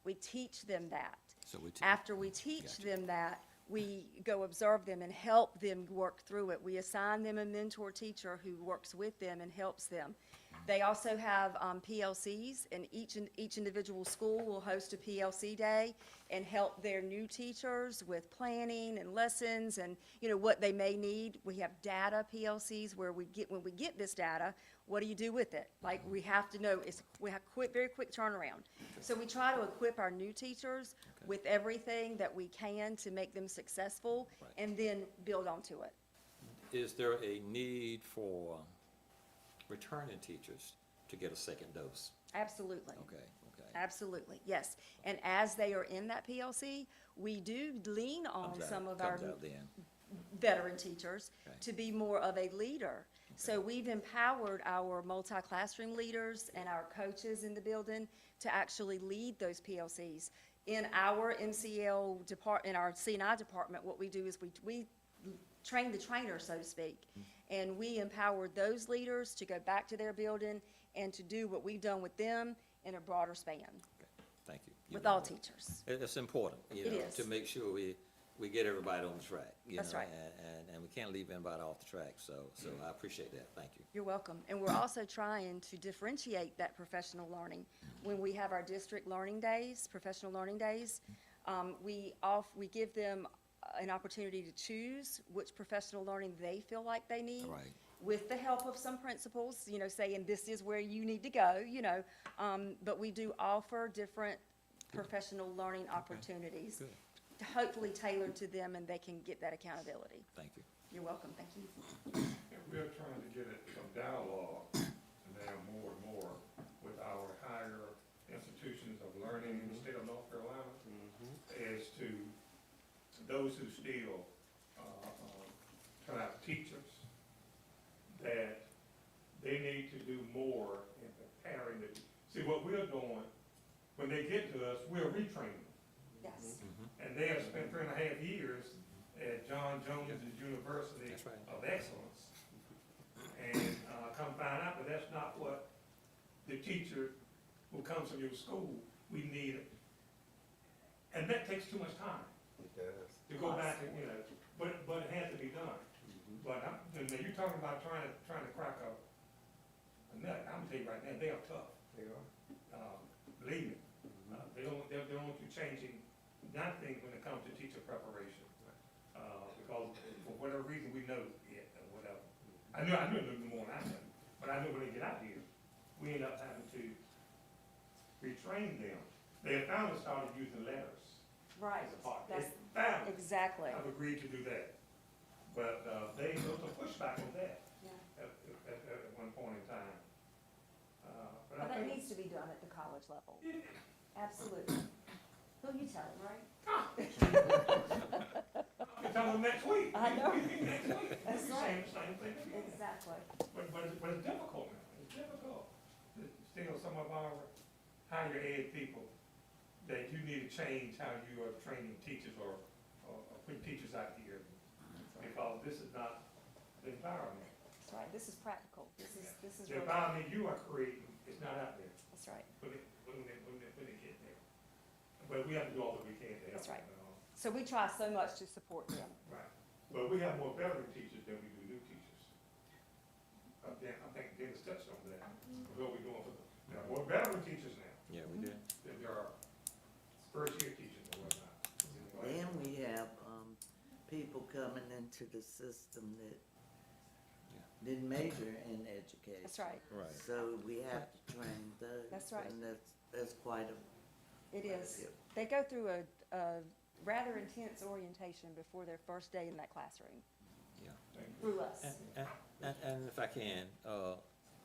Speaker 8: We teach them that.
Speaker 5: So we
Speaker 8: After we teach them that, we go observe them and help them work through it. We assign them a mentor teacher who works with them and helps them. They also have PLCs, and each individual school will host a PLC day and help their new teachers with planning and lessons and, you know, what they may need. We have data PLCs where when we get this data, what do you do with it? Like, we have to know, we have very quick turnaround. So we try to equip our new teachers with everything that we can to make them successful and then build onto it.
Speaker 5: Is there a need for returning teachers to get a second dose?
Speaker 8: Absolutely.
Speaker 5: Okay.
Speaker 8: Absolutely, yes. And as they are in that PLC, we do lean on some of our
Speaker 5: Comes out then.
Speaker 8: veteran teachers
Speaker 5: Okay.
Speaker 8: to be more of a leader. So we've empowered our multi-classroom leaders and our coaches in the building to actually lead those PLCs. In our MCL department, in our C&I department, what we do is we train the trainer, so to speak, and we empower those leaders to go back to their building and to do what we've done with them in a broader span,
Speaker 5: Okay, thank you.
Speaker 8: with all teachers.
Speaker 5: It's important, you
Speaker 8: It
Speaker 5: know,
Speaker 8: is.
Speaker 5: to make sure we get everybody on the track, you know.
Speaker 8: That's right.
Speaker 5: And we can't leave anybody off the track, so I appreciate that, thank you.
Speaker 8: You're welcome. And we're also trying to differentiate that professional learning. When we have our district learning days, professional learning days, we give them an opportunity to choose which professional learning they feel like they need.
Speaker 5: Right.
Speaker 8: With the help of some principals, you know, saying this is where you need to go, you know. But we do offer different professional learning opportunities,
Speaker 5: Good.
Speaker 8: hopefully tailored to them, and they can get that accountability.
Speaker 5: Thank you.
Speaker 8: You're welcome. Thank you.
Speaker 7: And we're trying to get some dialogue now more and more with our higher institutions of learning in the state of North Carolina as to those who still turn out teachers, that they need to do more in preparing the, see what we're doing, when they get to us, we're retraining them.
Speaker 8: Yes.
Speaker 7: And they have spent 3.5 years at John Jones University
Speaker 5: That's right.
Speaker 7: of Excellence. And come find out that that's not what the teacher who comes from your school, we need it. And that takes too much time
Speaker 10: It does.
Speaker 7: to go back and, you know, but it has to be done. But when you're talking about trying to crack a nut, I'm gonna tell you right now, they are tough.
Speaker 10: They are.
Speaker 7: Believe me, they don't do changing nothing when it comes to teacher preparation. Because for whatever reason, we know it or whatever. I knew a little more than I knew, but I knew when they get out here, we end up having to retrain them. They finally started using letters.
Speaker 8: Right.
Speaker 7: as a part.
Speaker 8: That's
Speaker 7: They finally
Speaker 8: exactly.
Speaker 7: have agreed to do that. But there was a pushback on that
Speaker 8: Yeah.
Speaker 7: at one point in time. But I
Speaker 8: But that
Speaker 7: think,
Speaker 8: needs to be done at the college level. Absolutely. Who you telling, right?
Speaker 7: I'll tell them next week.
Speaker 8: I know.
Speaker 7: Next week.
Speaker 8: That's right.
Speaker 7: Same thing again.
Speaker 8: Exactly.
Speaker 7: But it's difficult now. It's difficult. Still, some of our higher ed people, that you need to change how you are training teachers or putting teachers out here. Because this is not the environment.
Speaker 8: That's right. This is practical. This is
Speaker 7: The
Speaker 8: really,
Speaker 7: environment you are creating is not out there
Speaker 8: that's right.
Speaker 7: when they get there. But we have to do all that we can to help.
Speaker 8: That's right.
Speaker 7: them.
Speaker 8: So we try so much to support them.
Speaker 7: Right. But we have more veteran teachers than we do new teachers. I think Dennis touched on that. What we're doing for them. There are more veteran teachers now
Speaker 5: Yeah, we did.
Speaker 7: than there are first year teachers or whatnot.
Speaker 2: Then we have, people coming into the system that didn't major in education.
Speaker 8: That's right.
Speaker 5: Right.
Speaker 2: So we have to train those.
Speaker 8: That's right.
Speaker 2: And that's quite a,
Speaker 8: It is. They go through a rather intense orientation before their first day in that classroom,
Speaker 5: Yeah.
Speaker 8: through us.
Speaker 5: And if I can,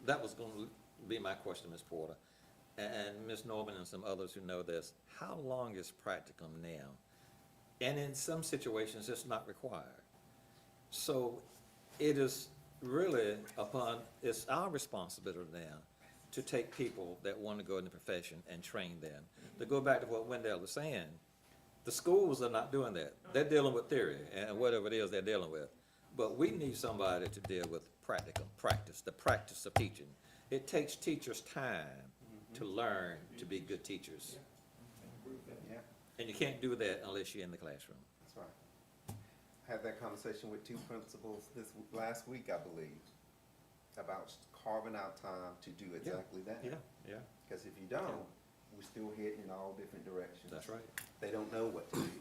Speaker 5: that was going to be my question, Ms. Porter. And Ms. Norman and some others who know this, how long is practicum now? And in some situations, it's not required. So it is really it's our responsibility now to take people that want to go in the profession and train them. To go back to what Wendell was saying, the schools are not doing that. They're dealing with theory and whatever it is they're dealing with. But we need somebody to deal with practice, the practice of teaching. It takes teachers time to learn to be good teachers.
Speaker 10: Yeah,
Speaker 5: And you can't do that unless you're in the classroom.
Speaker 10: that's right. had that conversation with two principals last week, I believe, about carving out time to do exactly that.
Speaker 5: Yeah.
Speaker 10: Because if you don't, we're still heading in all different directions.
Speaker 5: That's right.
Speaker 10: They don't know what to do.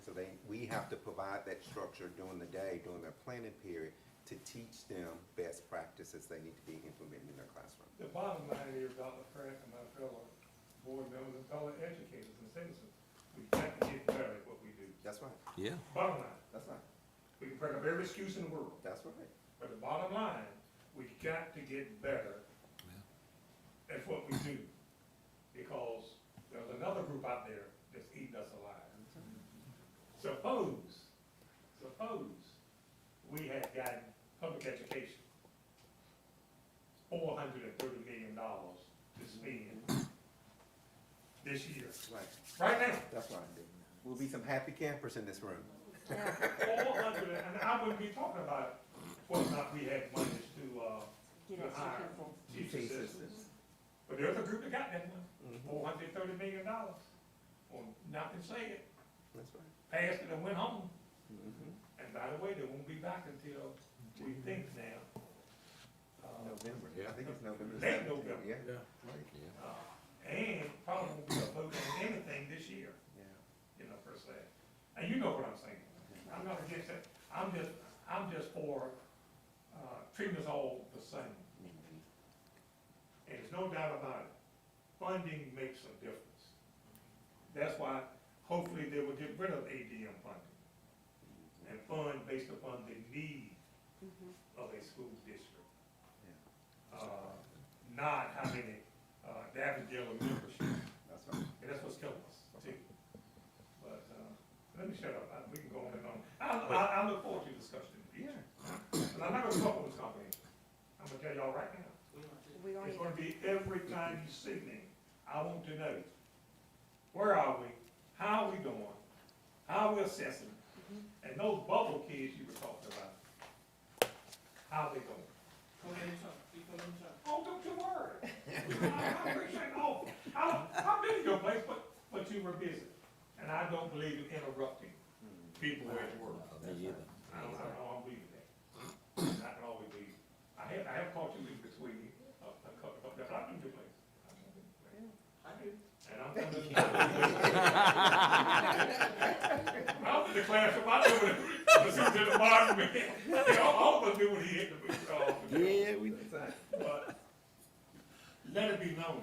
Speaker 10: So we have to provide that structure during the day, during their planning period, to teach them best practices they need to be implementing in their classroom.
Speaker 7: The bottom line is, Dr. Pratt and my fellow board members and fellow educators and citizens, we got to get better at what we do.
Speaker 10: That's right.
Speaker 5: Yeah.
Speaker 7: Bottom line,
Speaker 10: That's right.
Speaker 7: we can bring up every excuse in the world,
Speaker 10: That's right.
Speaker 7: but the bottom line, we got to get better at what we do. Because there's another group out there that's eating us alive. Suppose we had gotten public education $430 million to spend this year,
Speaker 10: Right.
Speaker 7: right now.
Speaker 10: That's right. We'll be some happy campers in this room.
Speaker 7: 400, and I wouldn't be talking about whether or not we had money to hire teacher assistants. But there's a group that got that money, $430 million. Well, nothing said,
Speaker 10: That's right.
Speaker 7: passed it and went home. And by the way, they won't be back until, we think now,
Speaker 10: November. I think it's November.
Speaker 7: late
Speaker 10: 17th.
Speaker 7: November.
Speaker 10: Yeah.
Speaker 7: And probably won't be a vote on anything this year,
Speaker 10: Yeah.
Speaker 7: per se. And you know what I'm saying. I'm not against it. I'm just for, treating us all the same. And there's no doubt about it. Funding makes a difference. That's why hopefully they will get rid of ADM funding and fund based upon the need of a school district. Not how many, the average yellow membership.
Speaker 10: That's right.
Speaker 7: And that's what's killing us too. But, let me shut up. We can go on and on. I look forward to discussion in the future. And I'm not gonna talk with this company. I'm gonna tell y'all right now.
Speaker 8: We don't
Speaker 7: It's
Speaker 8: even,
Speaker 7: gonna be every time you see me, I want to know, where are we? How are we doing? How are we assessing? And those bubble kids you were talking about, how they going? Oh, don't you worry. I appreciate all. I've been in your place, but you were busy. And I don't believe in interrupting people at work.
Speaker 5: Me either.
Speaker 7: I don't believe in that. I can always be, I have caught you in between a couple of, but I've been to your place. I do. And I'm coming to I was in the classroom, I knew when the superintendent bothered me. All of us knew when he hit the boot.
Speaker 5: Yeah, we did.
Speaker 7: But let it be known,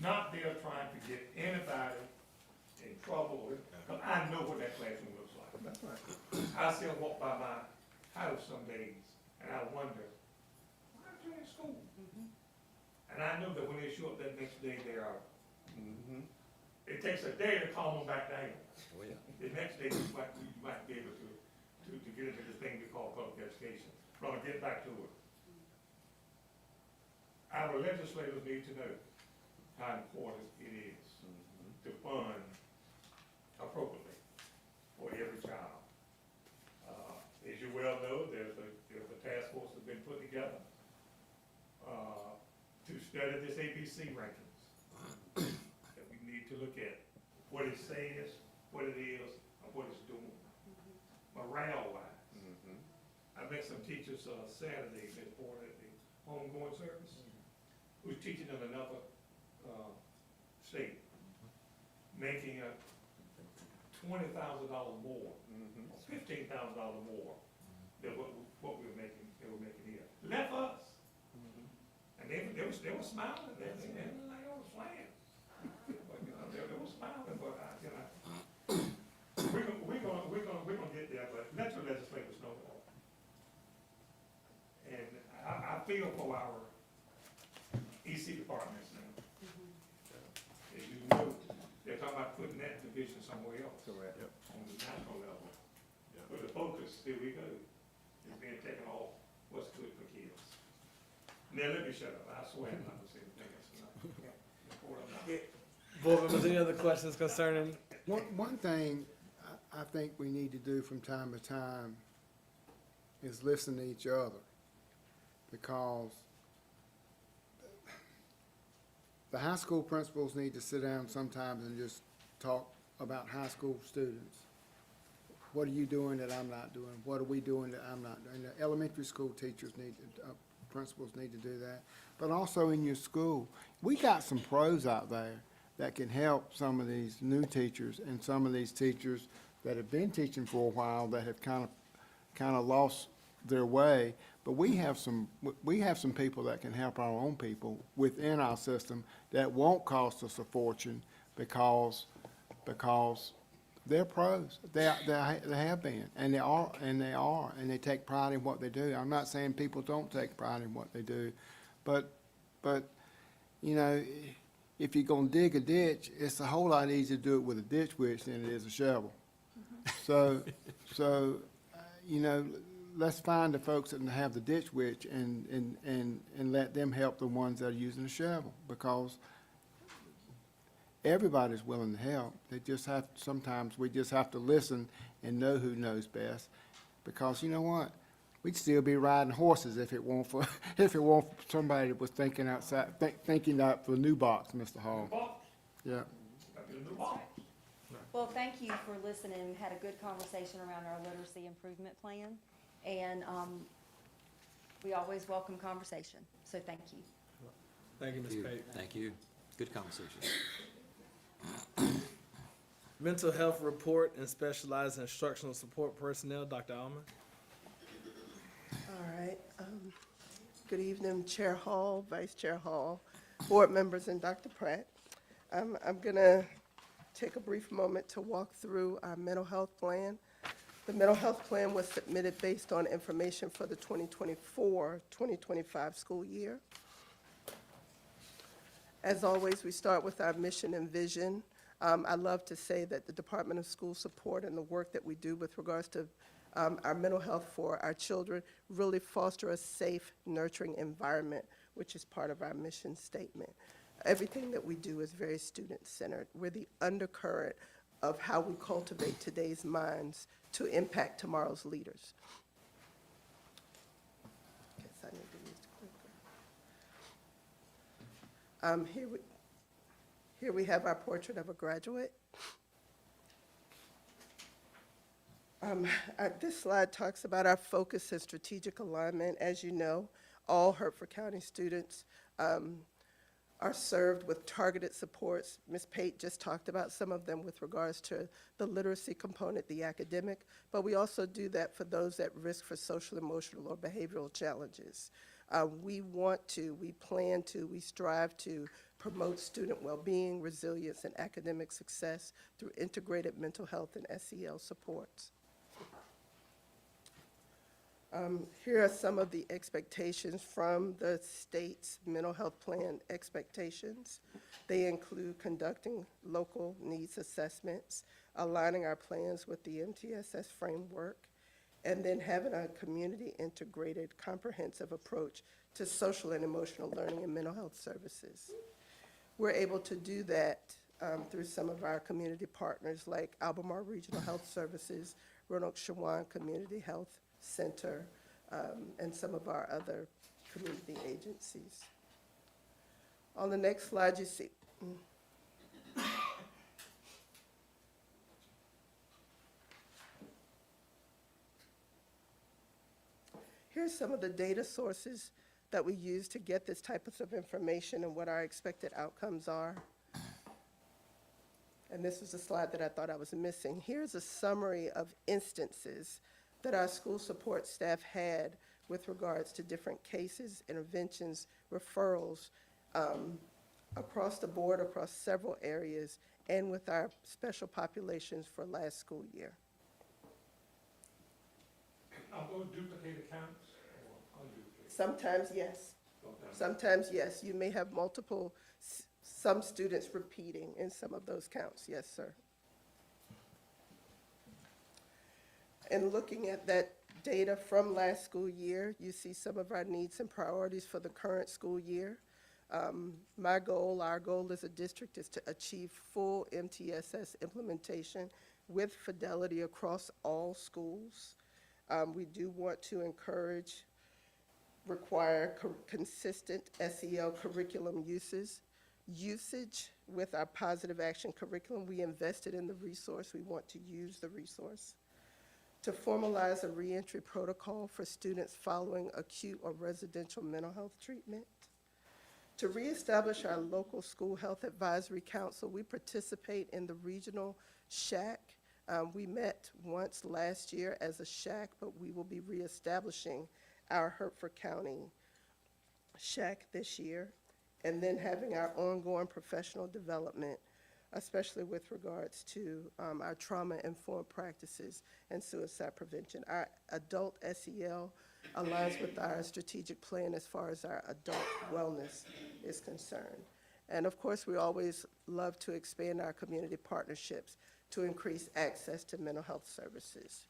Speaker 7: not there trying to get anybody in trouble, because I know what that classroom looks like.
Speaker 10: That's right.
Speaker 7: I still walk by my house some days, and I wonder, why aren't you in school? And I know that when they show up that next day, they are. It takes a day to calm them back down.
Speaker 5: Oh, yeah.
Speaker 7: The next day, you might be able to get into this thing we call public education. But I'm gonna get back to it. Our legislators need to know how important it is to fund appropriately for every child. As you well know, there's a task force that's been put together to study this ABC rankings. That we need to look at what it says, what it is, and what it's doing. Morale-wise. I met some teachers Saturday, they reported at the homegoing service, who's teaching in another state, making $20,000 more, $15,000 more than what we were making, they were making here. Left us. And they were smiling, they were slaying. But, they were smiling, but, we're gonna get there, but let your legislators know that. And I feel for our EC departments now. As you know, they're talking about putting that division somewhere else.
Speaker 10: Correct.
Speaker 7: On the national level. But the focus, here we go, is being taken off what's good for kids. Now, let me shut up, I swear I'm not gonna say anything else tonight.
Speaker 1: Board members, any other questions concerning?
Speaker 3: One thing I think we need to do from time to time is listen to each other, because the high school principals need to sit down sometimes and just talk about high school students. what are you doing that I'm not doing? What are we doing that I'm not doing? The elementary school teachers need, principals need to do that. But also in your school, we got some pros out there that can help some of these new teachers and some of these teachers that have been teaching for a while that have kind of lost their way. But we have some people that can help our own people within our system that won't cost us a fortune because they're pros. They have been, and they take pride in what they do. I'm not saying people don't take pride in what they do, but, you know, if you're gonna dig a ditch, it's a whole lot easier to do it with a ditch witch than it is a shovel. So, you know, let's find the folks that have the ditch witch and let them help the ones that are using the shovel, because everybody's willing to help. Sometimes we just have to listen and know who knows best, because you know what? We'd still be riding horses if it weren't for, somebody that was thinking outside, thinking out for the new box, Mr. Hall. Yeah.
Speaker 8: Well, thank you for listening. We had a good conversation around our literacy improvement plan, and we always welcome conversation, so thank you.
Speaker 1: Thank you, Ms. Pate.
Speaker 5: Thank you. Good conversation.
Speaker 1: Mental health report and specialized instructional support personnel, Dr. Alman.
Speaker 13: All right. Good evening, Chair Hall, Vice Chair Hall, board members, and Dr. Pratt. I'm going to take a brief moment to walk through our mental health plan. The mental health plan was submitted based on information for the 2024-2025 school year. As always, we start with our mission and vision. I love to say that the Department of School Support and the work that we do with regards to our mental health for our children really foster a safe, nurturing environment, which is part of our mission statement. Everything that we do is very student-centered. We're the undercurrent of how we cultivate today's minds to impact tomorrow's leaders. Guess I need to use the clicker. Here we have our portrait of a graduate. This slide talks about our focus and strategic alignment. As you know, all Hertford County students are served with targeted supports. Ms. Pate just talked about some of them with regards to the literacy component, the academic, but we also do that for those at risk for social, emotional, or behavioral challenges. We plan to, we strive to promote student well-being, resilience, and academic success through integrated mental health and SEL supports. Here are some of the expectations from the state's mental health plan expectations. They include conducting local needs assessments, aligning our plans with the MTSS framework, and then having a community-integrated, comprehensive approach to social and emotional learning and mental health services. We're able to do that through some of our community partners like Albemarle Regional Health Services, Roanoke Shawan Community Health Center, and some of our other community agencies. On the next slide, you see. Here's some of the data sources that we use to get this type of information and what our expected outcomes are. And this is a slide that I thought I was missing. Here's a summary of instances that our school support staff had with regards to different cases, interventions, referrals, across the board, across several areas, and with our special populations for last school year.
Speaker 7: Are those duplicate accounts or unduplicate?
Speaker 13: Sometimes, yes. Sometimes, yes. You may have multiple, some students repeating in some of those counts. Yes, sir. And looking at that data from last school year, you see some of our needs and priorities for the current school year. Our goal as a district is to achieve full MTSS implementation with fidelity across all schools. We do want to require consistent SEL curriculum usage with our positive action curriculum. We invested in the resource. We want to use the resource. to formalize a reentry protocol for students following acute or residential mental health treatment, to reestablish our local school health advisory council. We participate in the regional SHAC. We met once last year as a SHAC, but we will be reestablishing our Hertford County SHAC this year, and then having our ongoing professional development, especially with regards to our trauma-informed practices and suicide prevention. Our adult SEL aligns with our strategic plan as far as our adult wellness is concerned. And of course, we always love to expand our community partnerships to increase access to mental health services.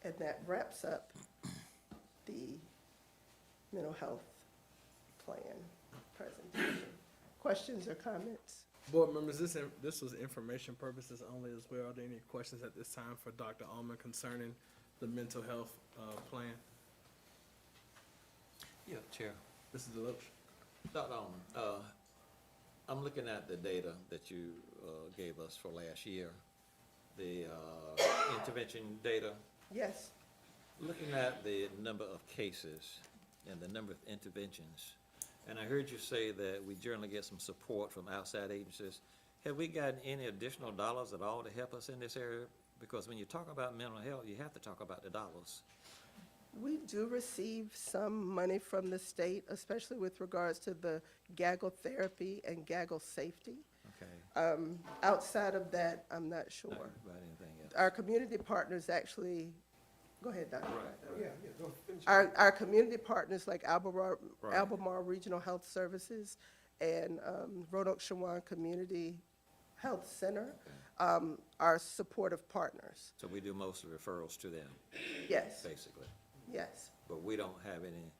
Speaker 13: And that wraps up the mental health plan presentation. Questions or comments?
Speaker 1: Board members, this was information purposes only as well. Are there any questions at this time for Dr. Allman concerning the mental health plan?
Speaker 5: Yeah, Chair.
Speaker 1: Mrs. Deloach?
Speaker 5: Dr. Allman, I'm looking at the data that you gave us for last year, the intervention data.
Speaker 13: Yes.
Speaker 5: Looking at the number of cases and the number of interventions, and I heard you say that we generally get some support from outside agencies. Have we gotten any additional dollars at all to help us in this area? Because when you talk about mental health, you have to talk about the dollars.
Speaker 13: We do receive some money from the state, especially with regards to the gaggle therapy and gaggle safety.
Speaker 5: Okay.
Speaker 13: Outside of that, I'm not sure.
Speaker 5: Not about anything else.
Speaker 13: Our community partners actually, go ahead, Dr.
Speaker 5: Right.
Speaker 13: Our community partners like Albemarle
Speaker 5: Right.
Speaker 13: Albemarle Regional Health Services and Roanoke Shawan Community Health Center are supportive partners.
Speaker 5: So we do most of the referrals to them,
Speaker 13: Yes,
Speaker 5: basically.
Speaker 13: yes.
Speaker 5: But we don't have any,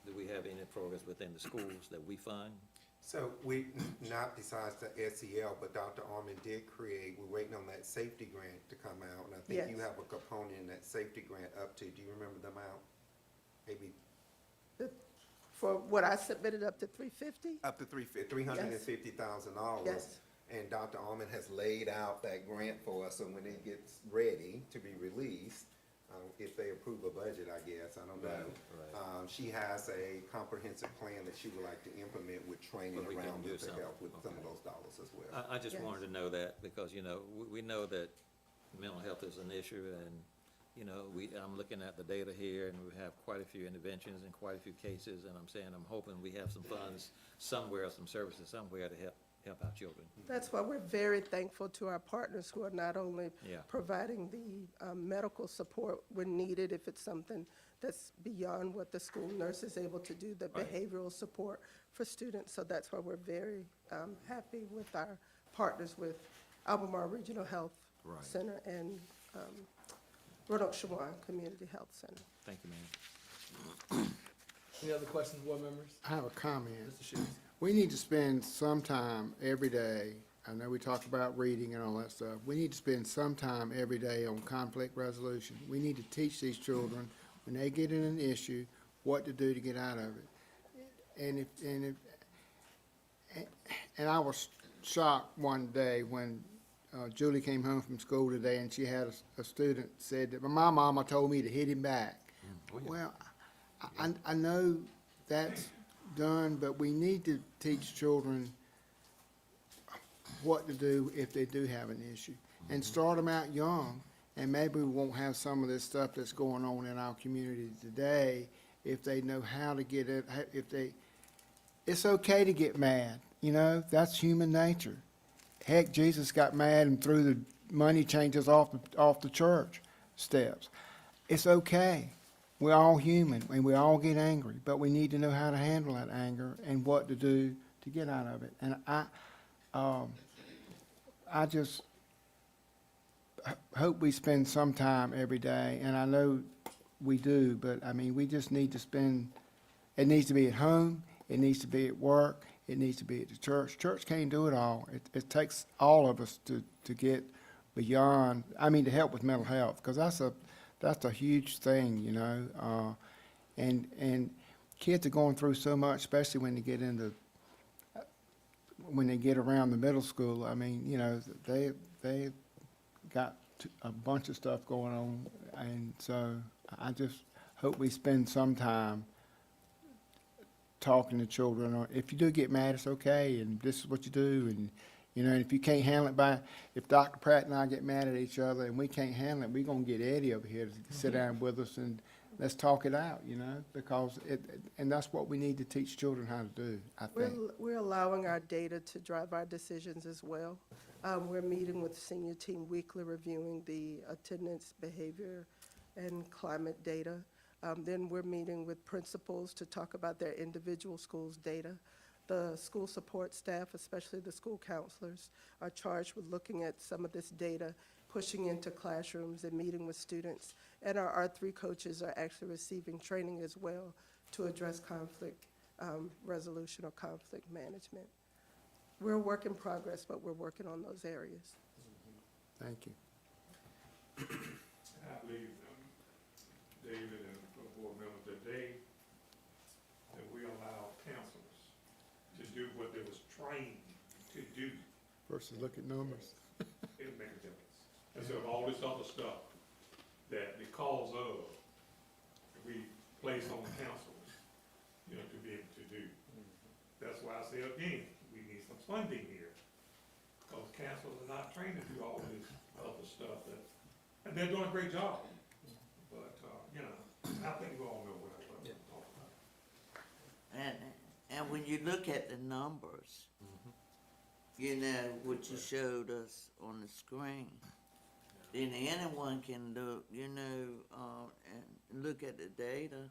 Speaker 5: do we have any programs within the schools that we fund?
Speaker 10: So we, not besides the SEL, but Dr. Allman did create, we're waiting on that safety grant to come out, and I think you
Speaker 13: Yes.
Speaker 10: have a component in that safety grant up to, do you remember the amount? Maybe
Speaker 13: For what I submitted up to 350?
Speaker 10: up to $350,000.
Speaker 13: Yes.
Speaker 10: And Dr. Allman has laid out that grant for us, so when it gets ready to be released, if they approve a budget, I guess, I don't know.
Speaker 5: Right.
Speaker 10: She has a comprehensive plan that she would like to implement with training
Speaker 5: But we can
Speaker 10: around
Speaker 5: do
Speaker 10: it to
Speaker 5: something.
Speaker 10: help with some of
Speaker 5: Okay.
Speaker 10: those dollars as well.
Speaker 5: I just
Speaker 13: Yes.
Speaker 5: wanted to know that, because, you know, we know that mental health is an issue, and, you know, I'm looking at the data here, and we have quite a few interventions and quite a few cases, and I'm saying, I'm hoping we have some funds somewhere, some services somewhere to help our children.
Speaker 13: That's why we're very thankful to our partners who are not only
Speaker 5: Yeah.
Speaker 13: providing the medical support when needed, if it's something that's beyond what the school nurse is able to do, the
Speaker 5: Right.
Speaker 13: behavioral support for students. So that's why we're very happy with our partners with Albemarle Regional Health
Speaker 5: Right.
Speaker 13: Center and Roanoke Shawan Community Health Center.
Speaker 5: Thank you, ma'am.
Speaker 1: Any other questions, board members?
Speaker 3: I have a comment.
Speaker 1: Mr. Shields?
Speaker 3: We need to spend some time every day, I know we talk about reading and all that stuff, we need to spend some time every day on conflict resolution. We need to teach these children, when they get in an issue, what to do to get out of it. And I was shocked one day when Julie came home from school today and she had a student said that, my mama told me to hit him back.
Speaker 5: Oh, yeah.
Speaker 3: Well, I know that's done, but we need to teach children what to do if they do have an issue. And start them out young, and maybe we won't have some of this stuff that's going on in our community today if they know how to get it, it's okay to get mad, you know, that's human nature. Heck, Jesus got mad and threw the money changers off the church steps. It's okay. We're all human, and we all get angry, but we need to know how to handle that anger and what to do to get out of it. And I just hope we spend some time every day, and I know we do, but, I mean, we just need to spend, it needs to be at home, it needs to be at work, it needs to be at the church. Church can't do it all. It takes all of us to get beyond, I mean, to help with mental health, because that's a huge thing, you know. And kids are going through so much, especially when they get around the middle school. I mean, you know, they got a bunch of stuff going on, and so I just hope we spend some time talking to children, or if you do get mad, it's okay, and this is what you do, and, you know, if you can't handle it if Dr. Pratt and I get mad at each other and we can't handle it, we're gonna get Eddie over here to sit down with us and let's talk it out, you know, because and that's what we need to teach children how to do, I think.
Speaker 13: We're allowing our data to drive our decisions as well. We're meeting with the senior team weekly, reviewing the attendance, behavior, and climate data. Then we're meeting with principals to talk about their individual schools' data. The school support staff, especially the school counselors, are charged with looking at some of this data, pushing into classrooms and meeting with students. And our R3 coaches are actually receiving training as well to address conflict resolution or conflict management. We're a work in progress, but we're working on those areas.
Speaker 3: Thank you.
Speaker 7: I believe, David and board members, today, that we allow counselors to do what they was trained to do,
Speaker 3: Versus look at numbers.
Speaker 7: it'll make a difference. Instead of all this other stuff that because of, we place on counselors, you know, to be able to do. That's why I say again, we need some funding here, because counselors are not trained to do all this other stuff that, and they're doing a great job. But, you know, I think we all know what I'm talking about.
Speaker 2: And when you look at the numbers, you know, what you showed us on the screen, then anyone can look, you know, and look at the data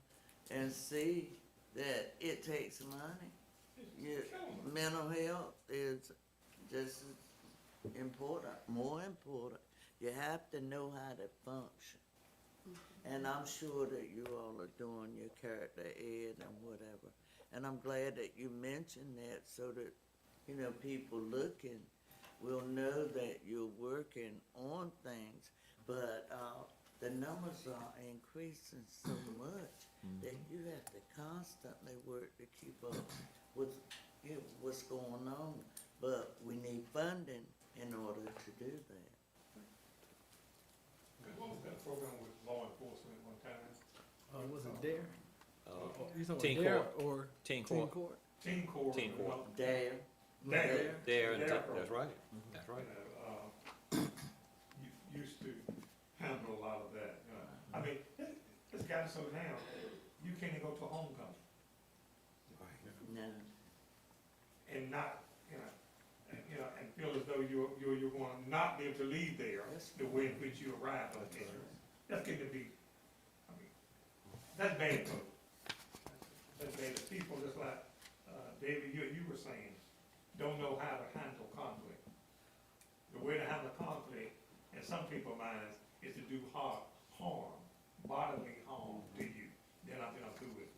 Speaker 2: and see that it takes money. Mental health is just as important, more important. You have to know how to function. And I'm sure that you all are doing your character ed and whatever. And I'm glad that you mentioned that so that, you know, people looking will know that you're working on things. But the numbers are increasing so much that you have to constantly work to keep up with, you know, what's going on. But we need funding in order to do that.
Speaker 7: What was that program with law enforcement one time?
Speaker 1: Was it DARE? You talking
Speaker 5: Teen
Speaker 1: about DARE
Speaker 5: Court.
Speaker 1: or
Speaker 5: Teen
Speaker 1: Teen
Speaker 5: Court.
Speaker 1: Court?
Speaker 7: Teen Corps.
Speaker 5: Teen Corps.
Speaker 2: Dare.
Speaker 7: Dare.
Speaker 5: There, and
Speaker 7: Dare
Speaker 5: that's
Speaker 7: program.
Speaker 5: right, that's right.
Speaker 7: You used to handle a lot of that. I mean, it's gotten so now, you can't even go to a homecoming
Speaker 2: No.
Speaker 7: and not, and feel as though you're going to not be able to leave there the way in which you arrived on campus. That's getting to be, I mean, that's bad code. That's bad. The people just like, David, you were saying, don't know how to handle conflict. The way to handle conflict, in some people's minds, is to do harm, bodily harm to you. They're not gonna do it.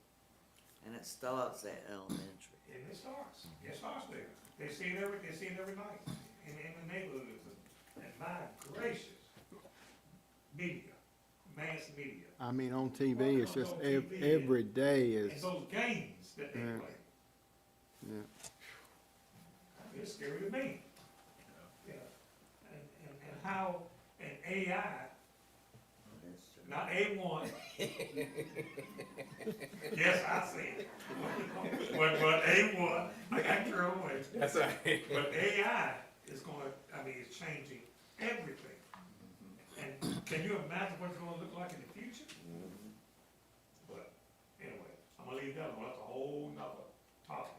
Speaker 2: And it starts at elementary.
Speaker 7: And it starts there. They see it every night in the neighborhoods. And my gracious, media, mass media.
Speaker 3: I mean, on TV, it's just
Speaker 7: On TV,
Speaker 3: every day
Speaker 7: And
Speaker 3: is,
Speaker 7: those games that they
Speaker 3: Yeah.
Speaker 7: play,
Speaker 3: yeah.
Speaker 7: it's scary to me. Yeah. And how an AI, not A1. Yes, I see it. But A1, I got to throw away.
Speaker 5: That's right.
Speaker 7: But AI is it's changing everything. And can you imagine what it's gonna look like in the future? But anyway, I'm gonna leave that one, that's a whole nother topic.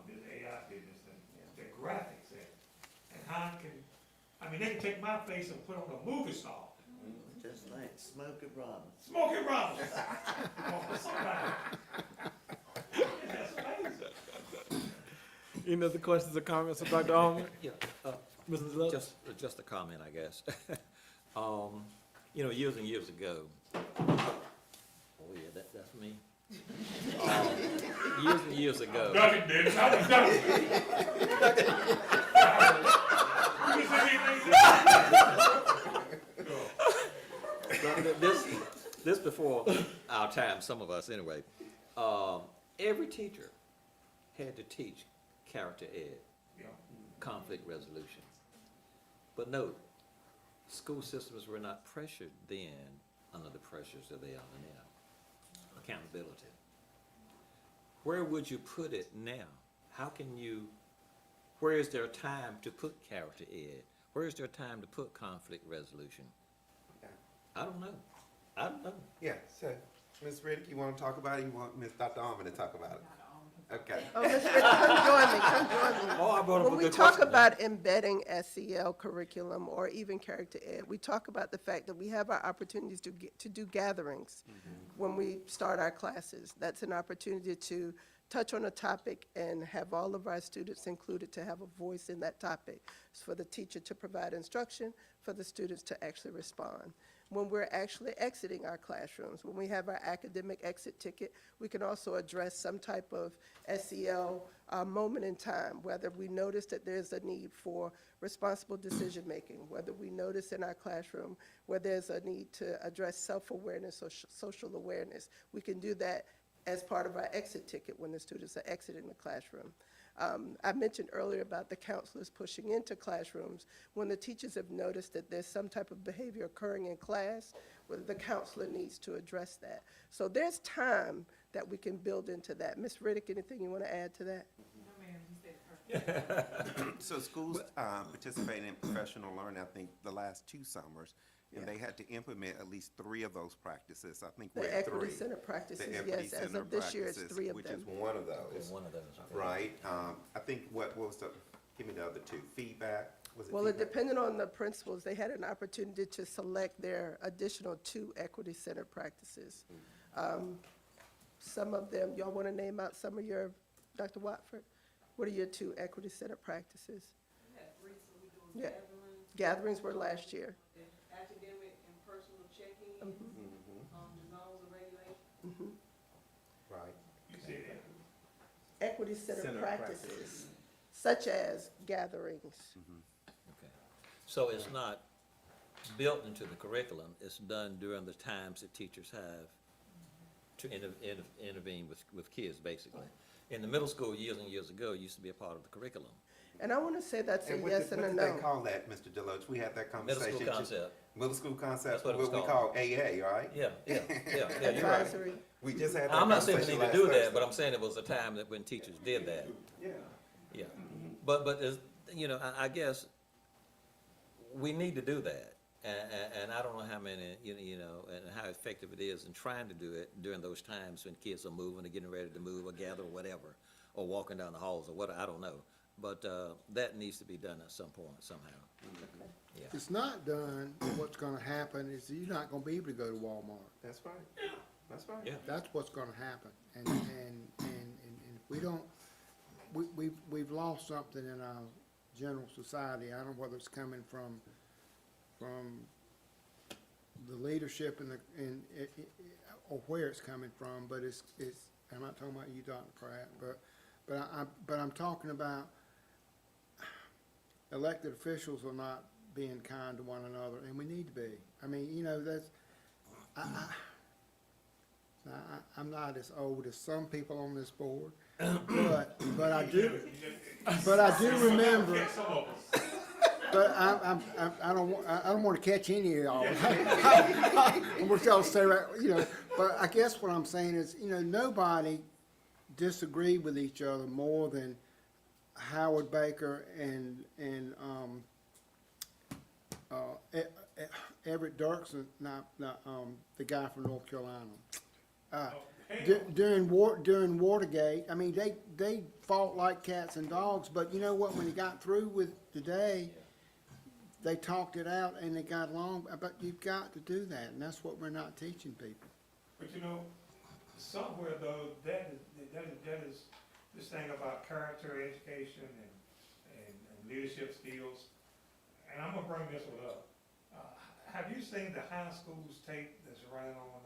Speaker 7: This AI business and the graphics and how it can, they can take my face and put on a movie star.
Speaker 2: Just like Smokey Robinson.
Speaker 7: Smokey Robinson. Oh, somebody. That's amazing.
Speaker 1: Any other questions or comments of Dr. Allman?
Speaker 5: Yeah,
Speaker 1: Mrs. Love?
Speaker 5: just a comment, I guess. Years and years ago, oh yeah, that's me. Years and years ago.
Speaker 7: Ducking, Dennis, I was ducking.
Speaker 5: This before our time, some of us anyway. Every teacher had to teach character ed,
Speaker 7: Yeah.
Speaker 5: conflict resolution. But note, school systems were not pressured then under the pressures that they are now. Accountability. Where would you put it now? How can you, where is there time to put character ed? Where is there time to put conflict resolution?
Speaker 10: Yeah.
Speaker 5: I don't know. I don't know.
Speaker 10: Yeah, so, Ms. Riddick, you want to talk about it? You want Ms. Dr. Almond to talk about it? Okay.
Speaker 13: Oh, Ms. Riddick, come join me.
Speaker 5: Oh, I brought up a
Speaker 13: When we
Speaker 5: good
Speaker 13: talk
Speaker 5: question.
Speaker 13: about embedding SEL curriculum or even character ed, we talk about the fact that we have our opportunities to do gatherings when we start our classes. That's an opportunity to touch on a topic and have all of our students included to have a voice in that topic. It's for the teacher to provide instruction, for the students to actually respond. When we're actually exiting our classrooms, when we have our academic exit ticket, we can also address some type of SEL moment in time, whether we notice that there's a need for responsible decision-making, whether we notice in our classroom where there's a need to address self-awareness or social awareness. We can do that as part of our exit ticket when the students are exiting the classroom. I mentioned earlier about the counselors pushing into classrooms. When the teachers have noticed that there's some type of behavior occurring in class, well, the counselor needs to address that. So there's time that we can build into that. Ms. Riddick, anything you want to add to that?
Speaker 10: So schools participating in professional learning, I think, the last 2 summers, and they had to implement at least 3 of those practices. I think we're
Speaker 13: The
Speaker 10: at 3.
Speaker 13: equity center practices,
Speaker 10: The equity
Speaker 13: yes, as
Speaker 10: center
Speaker 13: of this year, it's
Speaker 10: practices,
Speaker 13: 3 of
Speaker 10: which
Speaker 13: them.
Speaker 10: is one of those,
Speaker 5: One of those. okay.
Speaker 10: right? I think, what was the, give me the other 2, feedback? Was it
Speaker 13: Well, it
Speaker 10: feedback?
Speaker 13: depended on the principals. They had an opportunity to select their additional 2 equity center practices. Some of them, y'all want to name out some of your, Dr. Watford? What are your 2 equity center practices? Yeah. Gatherings were last year.
Speaker 12: Academic and personal check-in, the norms and regulations.
Speaker 10: Right.
Speaker 7: You see that?
Speaker 13: Equity center
Speaker 10: Center
Speaker 13: practices, such as gatherings.
Speaker 5: Okay. So it's not built into the curriculum, it's done during the times that teachers have to intervene with kids, basically. In the middle school, years and years ago, it used to be a part of the curriculum.
Speaker 13: And I want to say that's a
Speaker 10: And
Speaker 13: yes and a
Speaker 10: what did they
Speaker 13: no.
Speaker 10: call that, Mr. Deloach? We had that
Speaker 5: Middle
Speaker 10: conversation.
Speaker 5: school concept.
Speaker 10: Middle school concept,
Speaker 5: That's what it was
Speaker 10: what we
Speaker 5: called.
Speaker 10: call AA, right?
Speaker 5: Yeah, you're right.
Speaker 13: Advisory.
Speaker 10: We just had that
Speaker 5: I'm not saying we
Speaker 10: conversation
Speaker 5: need to
Speaker 10: last
Speaker 5: do that,
Speaker 10: Thursday.
Speaker 5: but I'm saying it was a time that when teachers did that.
Speaker 10: Yeah.
Speaker 5: Yeah. But there's, you know, I guess we need to do that. And I don't know how many, you know, and how effective it is in trying to do it during those times when kids are moving or getting ready to move or gather or whatever, or walking down the halls or what, I don't know. But that needs to be done at some point, somehow. Yeah.
Speaker 3: If it's not done, what's gonna happen is you're not gonna be able to go to Walmart.
Speaker 10: That's right. That's right.
Speaker 5: Yeah.
Speaker 3: That's what's gonna happen. And if we don't, we've lost something in our general society. I don't know whether it's coming from the leadership or where it's coming from, but it's, I'm not talking about you, Dr. Pratt, but I'm talking about elected officials are not being kind to one another, and we need to be. I mean, you know, that's, I'm not as old as some people on this board, but I do remember.
Speaker 7: Some of us.
Speaker 3: But I don't want to catch any of y'all. I want y'all to stay right, you know, but I guess what I'm saying is, you know, nobody disagreed with each other more than Howard Baker and Everett Dirksen, the guy from North Carolina. During Watergate, I mean, they fought like cats and dogs, but you know what, when they got through with today, they talked it out and they got along, but you've got to do that, and that's what we're not teaching people.
Speaker 7: But you know, somewhere though, that is this thing about character education and leadership skills. And I'm gonna bring this one up. Have you seen the high school's tape that's running on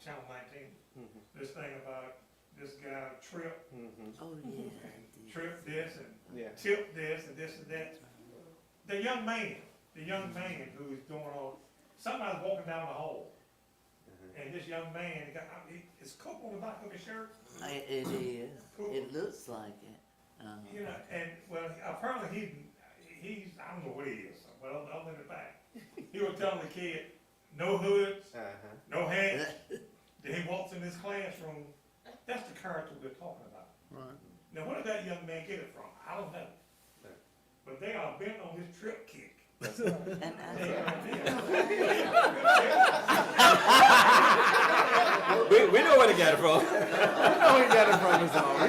Speaker 7: Channel 19? This thing about this guy Trip,
Speaker 2: Oh, yeah.
Speaker 7: Trip this and
Speaker 10: Yeah.
Speaker 7: Tip this and that. The young man who is doing all, somebody's walking down the hall. And this young man, his coat on the back of his shirt.
Speaker 2: It is. It looks like it.
Speaker 7: You know, and well, apparently he's I don't know what he is, but I'm in the back. He was telling the kid, no hoods, no hats. Then he walks in this classroom. That's the character we're talking about.
Speaker 3: Right.
Speaker 7: Now, where did that young man get it from? I don't know. But they are bent on his trip kick.
Speaker 2: And
Speaker 5: We know where to get it from.
Speaker 1: Oh, he got it from his own.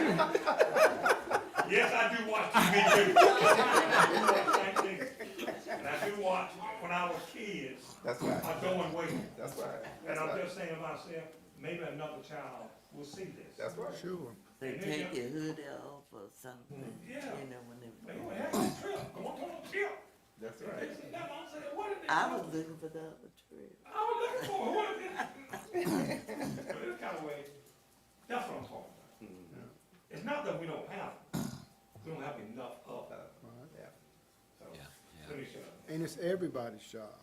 Speaker 7: Yes, I do watch TV too. And I do watch, when I was kids,
Speaker 10: That's right.
Speaker 7: I'm going way.
Speaker 10: That's right.
Speaker 7: And
Speaker 10: That's
Speaker 7: I'm
Speaker 10: right.
Speaker 7: just saying to myself, maybe another child will see this.
Speaker 10: That's right.
Speaker 3: Sure.
Speaker 2: they take your hood off or something,
Speaker 7: Yeah.
Speaker 2: you know, when
Speaker 7: They
Speaker 2: they.
Speaker 7: gonna have this trip, I want on a trip.
Speaker 10: That's
Speaker 7: They
Speaker 10: right.
Speaker 7: said, "Now, I'm saying, what is this?
Speaker 2: I was looking for the other trip.
Speaker 7: I was looking for, what is this? But this kind of way, that's what I'm talking about. It's not that we don't have it, we don't have enough of it.
Speaker 10: Yeah.
Speaker 7: So,
Speaker 5: Yeah,
Speaker 7: let me shut up.
Speaker 3: And it's everybody's job.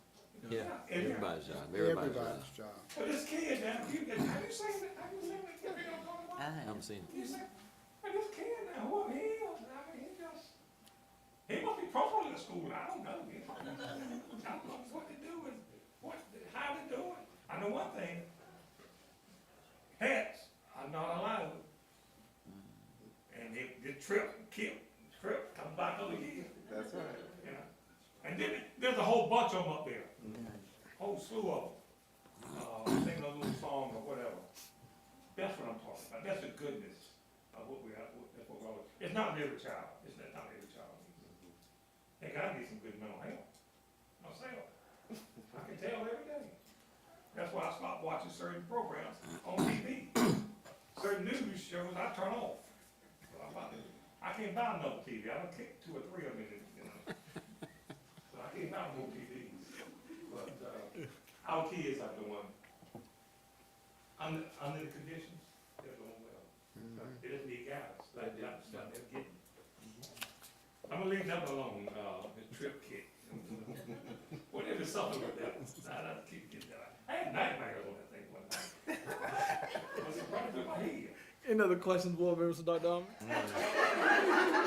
Speaker 5: yeah. Everybody's job,
Speaker 3: Everybody's job.
Speaker 7: But this kid, now, have you seen it? Have you seen it? You know what I'm talking
Speaker 2: I
Speaker 7: about?
Speaker 5: I haven't seen it.
Speaker 7: You say, "Man, this kid now, what he is, I mean, he must be principal in the school, I don't know. I don't know what they do and how they do it. I know one thing, hats are not allowed. And if the trip comes back over here,
Speaker 10: That's right.
Speaker 7: you know. And then there's a whole bunch of them up there, whole slew of them. Singing a little song or whatever. That's what I'm talking about, that's the goodness of what we have, that's what we're always, it's not every child, it's not every child. They gotta get some good mental health, myself. I can tell every day. That's why I stopped watching certain programs on TV. Certain news shows I turn off. So I can't buy another TV, I don't kick 2 or 3 of them in, you know. So I can't buy more TVs. But, our kids are doing, under the conditions, they're doing well. They just need guidance, like they're getting. I'm gonna leave that alone, his trip kick. Whatever, something with that, I keep getting that. I had nightmares on that thing one night. I was running through my head.
Speaker 1: Any other questions, board members, for Dr. Almond?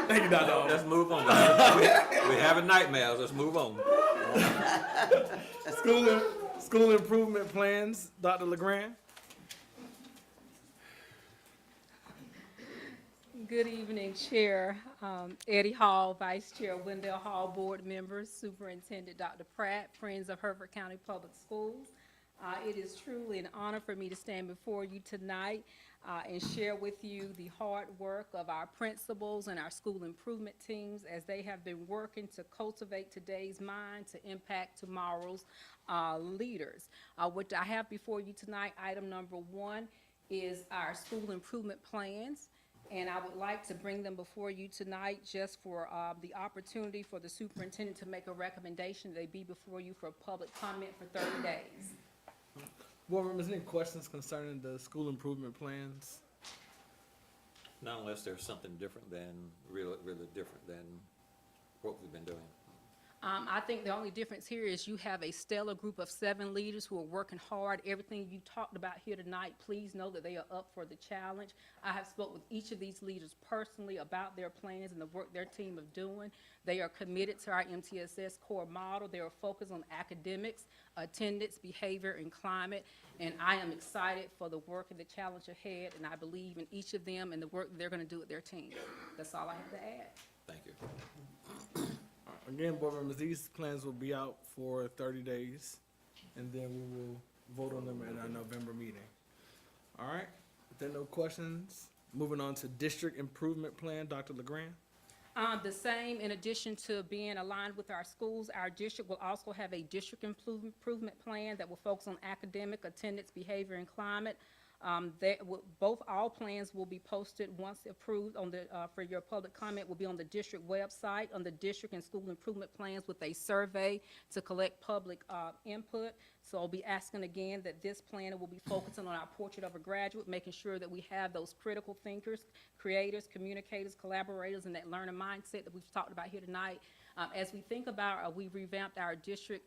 Speaker 1: Thank you, Dr. Almond.
Speaker 5: Let's move on. We're having nightmares, let's move on.
Speaker 1: School improvement plans, Dr. LeGrand.
Speaker 14: Good evening, Chair Eddie Hall, Vice Chair Wendell Hall, Board members, Superintendent Dr. Pratt, friends of Hertford County Public Schools. It is truly an honor for me to stand before you tonight and share with you the hard work of our principals and our school improvement teams as they have been working to cultivate today's mind to impact tomorrow's leaders. What I have before you tonight, item number 1, is our school improvement plans. And I would like to bring them before you tonight just for the opportunity for the superintendent to make a recommendation. They be before you for public comment for 30 days.
Speaker 1: Board members, any questions concerning the school improvement plans?
Speaker 5: Not unless there's something different than, really different than what we've been doing.
Speaker 14: I think the only difference here is you have a stellar group of 7 leaders who are working hard. Everything you talked about here tonight, please know that they are up for the challenge. I have spoke with each of these leaders personally about their plans and the work their team is doing. They are committed to our MTSS core model. They are focused on academics, attendance, behavior, and climate. And I am excited for the work and the challenge ahead, and I believe in each of them and the work they're going to do with their team. That's all I have to add.
Speaker 5: Thank you.
Speaker 1: Again, board members, these plans will be out for 30 days, and then we will vote on them in our November meeting. All right, if there are no questions, moving on to district improvement plan, Dr. LeGrand.
Speaker 14: The same, in addition to being aligned with our schools, our district will also have a district improvement plan that will focus on academic, attendance, behavior, and climate. All plans will be posted once approved on the, for your public comment, will be on the district website, on the district and school improvement plans with a survey to collect public input. So I'll be asking again that this plan will be focusing on our portrait of a graduate, making sure that we have those critical thinkers, creators, communicators, collaborators, and that learner mindset that we've talked about here tonight. As we think about, we revamped our district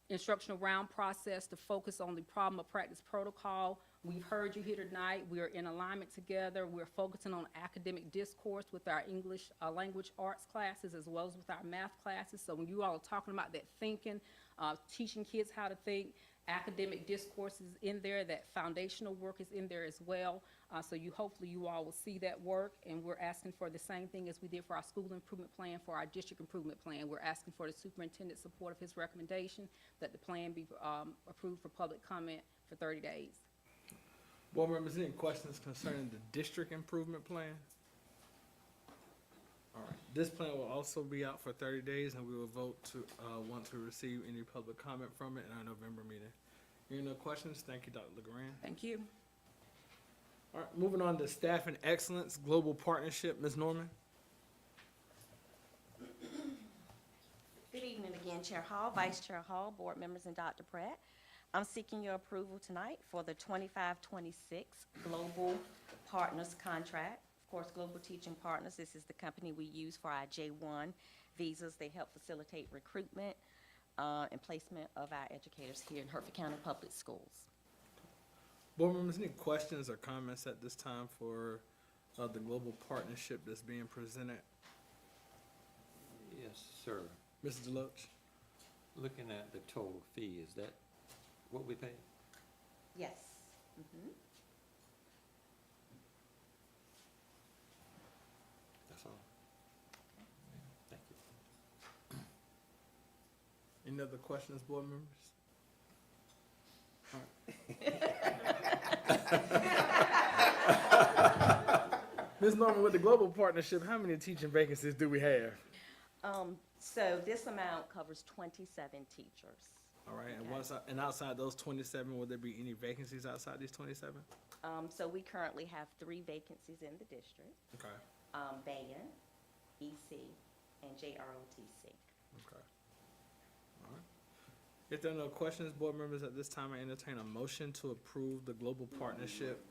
Speaker 14: instructional round process to focus on the problem of practice protocol. We've heard you here tonight. We are in alignment together. We're focusing on academic discourse with our English language arts classes as well as with our math classes. So when you all are talking about that thinking, teaching kids how to think, academic discourse is in there, that foundational work is in there as well. So hopefully you all will see that work, and we're asking for the same thing as we did for our school improvement plan, for our district improvement plan. We're asking for the superintendent's support of his recommendation that the plan be approved for public comment for 30 days.
Speaker 1: Board members, any questions concerning the district improvement plan? All right, this plan will also be out for 30 days, and we will vote to, once we receive any public comment from it in our November meeting. Hearing no questions, thank you, Dr. LeGrand.
Speaker 4: Thank you.
Speaker 1: All right, moving on to Staff and Excellence Global Partnership, Ms. Norman.
Speaker 6: Good evening again, Chair Hall, Vice Chair Hall, board members, and Dr. Pratt. I'm seeking your approval tonight for the 25-26 Global Partners contract. Of course, Global Teaching Partners, this is the company we use for our J1 visas. They help facilitate recruitment and placement of our educators here in Hertford County Public Schools.
Speaker 1: Board members, any questions or comments at this time for the global partnership that's being presented?
Speaker 5: Yes, sir.
Speaker 1: Mrs. Deloach?
Speaker 5: Looking at the total fee, is that what we pay?
Speaker 6: Yes. Mhm.
Speaker 5: That's all. Thank you.
Speaker 1: Any other questions, board members? Ms. Norman, with the global partnership, how many teaching vacancies do we have?
Speaker 6: So this amount covers 27 teachers.
Speaker 1: All right, and
Speaker 6: Okay.
Speaker 1: and outside those 27, will there be any vacancies outside these 27?
Speaker 6: So we currently have 3 vacancies in the district,
Speaker 1: Okay,
Speaker 6: BAN, EC, and JROTC.
Speaker 1: okay. All right. If there are no questions, board members, at this time, I entertain a motion to approve the global partnership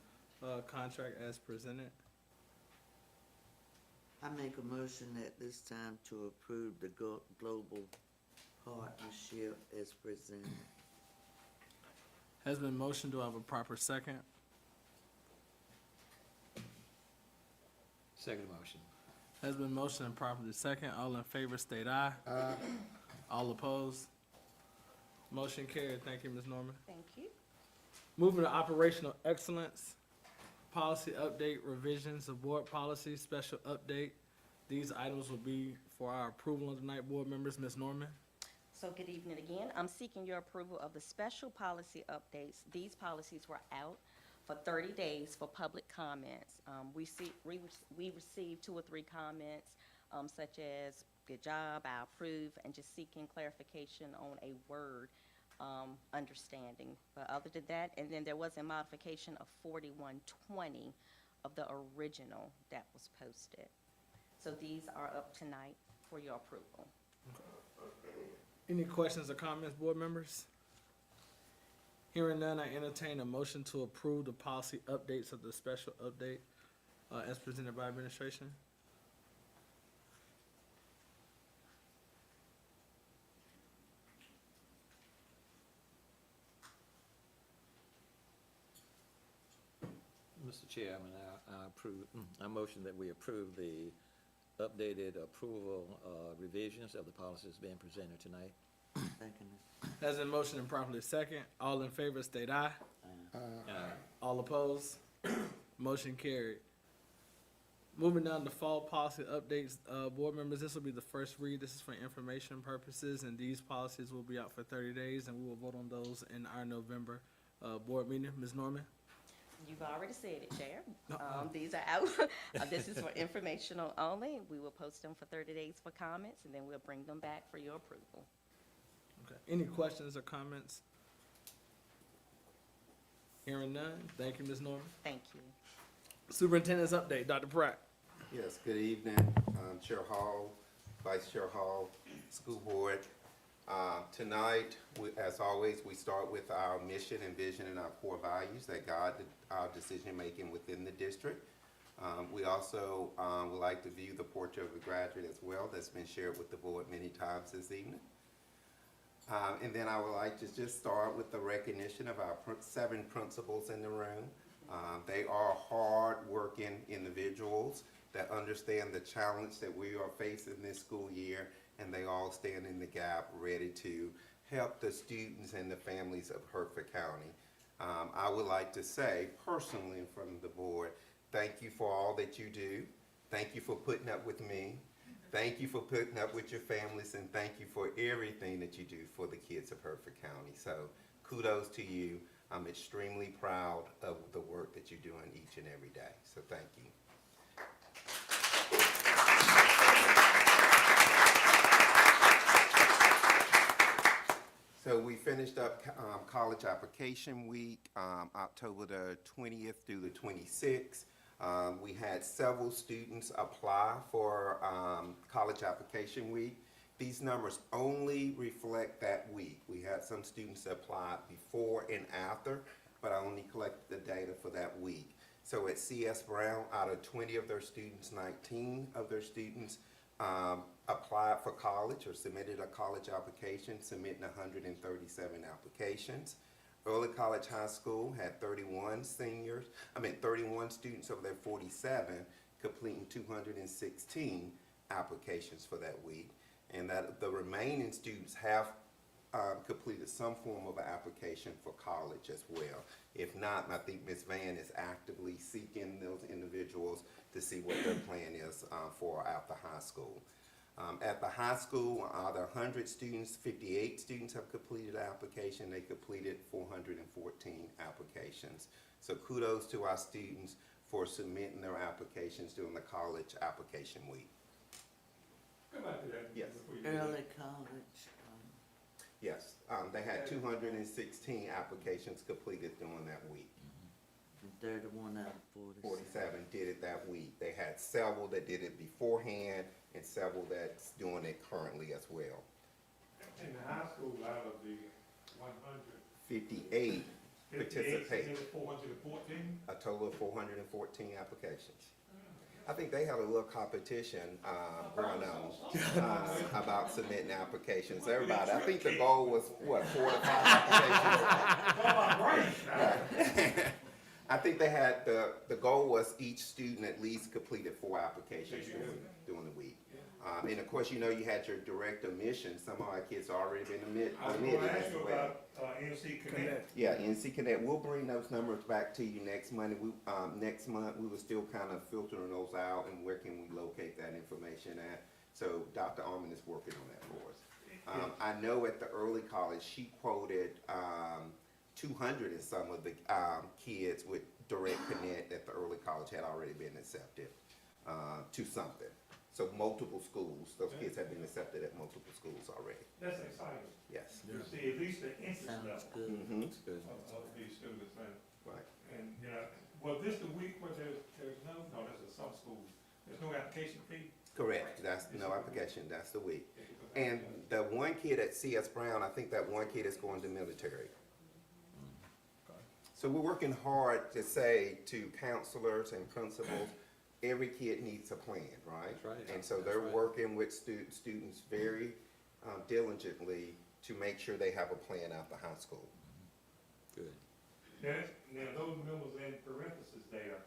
Speaker 1: contract as presented.
Speaker 2: I make a motion at this time to approve the global partnership as presented.
Speaker 1: Has been motioned. Do I have a proper second?
Speaker 5: Second motion.
Speaker 1: Has been motioned and properly second. All in favor state aye.
Speaker 3: Aye.
Speaker 1: All opposed? Motion carried. Thank you, Ms. Norman.
Speaker 6: Thank you.
Speaker 1: Moving to operational excellence, policy update, revisions of board policy, special update. These items will be for our approval on tonight, board members. Ms. Norman?
Speaker 6: So good evening again. I'm seeking your approval of the special policy updates. These policies were out for 30 days for public comments. We received 2 or 3 comments, such as good job, I approve, and just seeking clarification on a word understanding. But other than that, and then there was a modification of 4120 of the original that was posted. So these are up tonight for your approval.
Speaker 1: Any questions or comments, board members? Hearing none, I entertain a motion to approve the policy updates of the special update as presented by administration.
Speaker 5: Mr. Chairman, I motion that we approve the updated approval revisions of the policies being presented tonight.
Speaker 2: Second.
Speaker 1: Has been motioned and properly second. All in favor state aye. All opposed? Motion carried. Moving down to fall policy updates, board members, this will be the first read. This is for information purposes, and these policies will be out for 30 days, and we will vote on those in our November board meeting. Ms. Norman?
Speaker 6: You've already said it, Chair. These are out. This is for informational only. We will post them for 30 days for comments, and then we'll bring them back for your approval.
Speaker 1: Okay. Any questions or comments? Hearing none. Thank you, Ms. Norman.
Speaker 6: Thank you.
Speaker 1: Superintendent's update, Dr. Pratt.
Speaker 10: Yes, good evening, Chair Hall, Vice Chair Hall, School Board. Tonight, as always, we start with our mission and vision and our core values that guide our decision-making within the district. We also would like to view the portrait of the graduate as well that's been shared with the board many times this evening. And then I would like to just start with the recognition of our 7 principals in the room. They are hard-working individuals that understand the challenge that we are facing this school year, and they all stand in the gap, ready to help the students and the families of Hertford County. I would like to say, personally in front of the board, thank you for all that you do. Thank you for putting up with me. Thank you for putting up with your families, and thank you for everything that you do for the kids of Hertford County. So kudos to you. I'm extremely proud of the work that you're doing each and every day. So thank you. So we finished up college application week, October the 20th through the 26th. We had several students apply for college application week. These numbers only reflect that week. We had some students apply before and after, but I only collected the data for that week. So at CS Brown, out of 20 of their students, 19 of their students applied for college or submitted a college application, submitting 137 applications. Early College High School had 31 students of their 47, completing 216 applications for that week. And that the remaining students have completed some form of an application for college as well. If not, I think Ms. Van is actively seeking those individuals to see what their plan is for after high school. At the high school, out of 100 students, 58 students have completed an application. They completed 414 applications. So kudos to our students for submitting their applications during the college application week.
Speaker 7: Come back to that.
Speaker 10: Yes.
Speaker 7: before you do that.
Speaker 2: Early college,
Speaker 10: Yes, they had 216 applications completed during that week.
Speaker 2: 31 out of
Speaker 10: 47 did it that week. They had several that did it beforehand and several that's doing it currently as well.
Speaker 7: In the high school, out of the 100,
Speaker 10: 58 participated,
Speaker 7: 414?
Speaker 10: a total of 414 applications. I think they had a little competition going on about submitting applications. Everybody, I think the goal was, what, 4 to 5 applications? I think they had, the goal was each student at least completed 4 applications during the week. And of course, you know, you had your direct admission. Some of our kids already been admitted
Speaker 7: I was going to ask
Speaker 10: as
Speaker 7: you
Speaker 10: well.
Speaker 7: about NC Connect.
Speaker 10: Yeah, NC Connect, we'll bring those numbers back to you next Monday. Next month, we were still kind of filtering those out and where can we locate that information at. So Dr. Allman is working on that for us. I know at the early college, she quoted 200 and some of the kids with direct connect at the early college had already been accepted to something. So multiple schools, those kids have been accepted at multiple schools already.
Speaker 7: That's exciting.
Speaker 10: Yes.
Speaker 7: You see, at least the interest level
Speaker 2: sounds good.
Speaker 7: of these students, man.
Speaker 10: Right.
Speaker 7: And, you know, well, this the week where there's no, there's some schools, there's no application fee.
Speaker 10: Correct, that's no application, that's the week. And the one kid at CS Brown, I think that one kid is going to military. So we're working hard to say to counselors and principals, every kid needs a plan, right?
Speaker 5: That's right.
Speaker 10: And so
Speaker 5: That's
Speaker 10: they're
Speaker 5: right.
Speaker 10: working with students very diligently to make sure they have a plan after high school.
Speaker 5: Good.
Speaker 7: Now those numbers in parentheses there,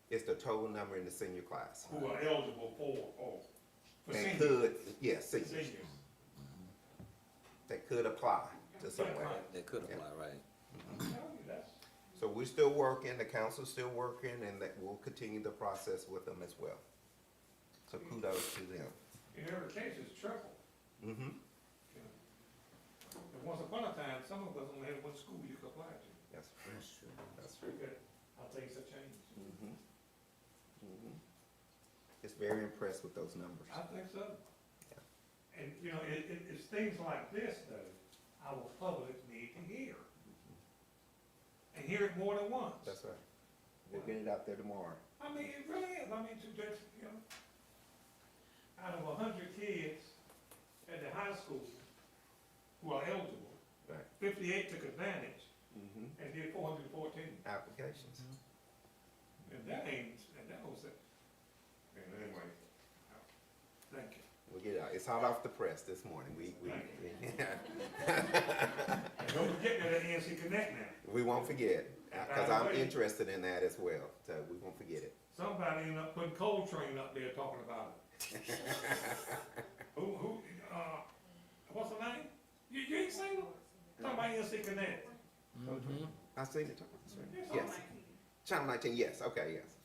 Speaker 10: It's the total number in the senior class.
Speaker 7: who are eligible for
Speaker 10: They
Speaker 7: seniors.
Speaker 10: could, yes, seniors,
Speaker 7: Seniors.
Speaker 10: that could apply to somewhere.
Speaker 5: They could apply, right?
Speaker 7: I'm telling you, that's,
Speaker 10: So we're still working, the council's still working, and that we'll continue the process with them as well. So kudos to them.
Speaker 7: in every case, it's triple.
Speaker 10: Mm-hmm.
Speaker 7: And once upon a time, some of us only had one school you could apply to.
Speaker 10: That's
Speaker 2: That's true.
Speaker 10: that's true.
Speaker 7: Look at how things have changed.
Speaker 10: Mm-hmm. Mm-hmm. Just very impressed with those numbers.
Speaker 7: I think so. And, you know, it's things like this, though, our public need to hear. And hear it more than once.
Speaker 10: That's right. We'll get it out there tomorrow.
Speaker 7: I mean, it really is. I mean, just, you know, out of 100 kids at the high school who are eligible,
Speaker 10: Right.
Speaker 7: 58 took advantage
Speaker 10: Mm-hmm.
Speaker 7: and did 414.
Speaker 10: Applications.
Speaker 7: And that ain't, and that was it. And anyway, thank you.
Speaker 10: We'll get it out. It's It's hot off the press this morning.
Speaker 7: And don't forget that NC Connect now.
Speaker 10: We won't forget, because I'm interested in that as well, so we won't forget it.
Speaker 7: Somebody ended up putting Coltrane up there talking about it. What's her name? You ain't seen her? Talking about NC Connect.
Speaker 10: I've seen it. Yes. Channel 19, yes, okay, yes.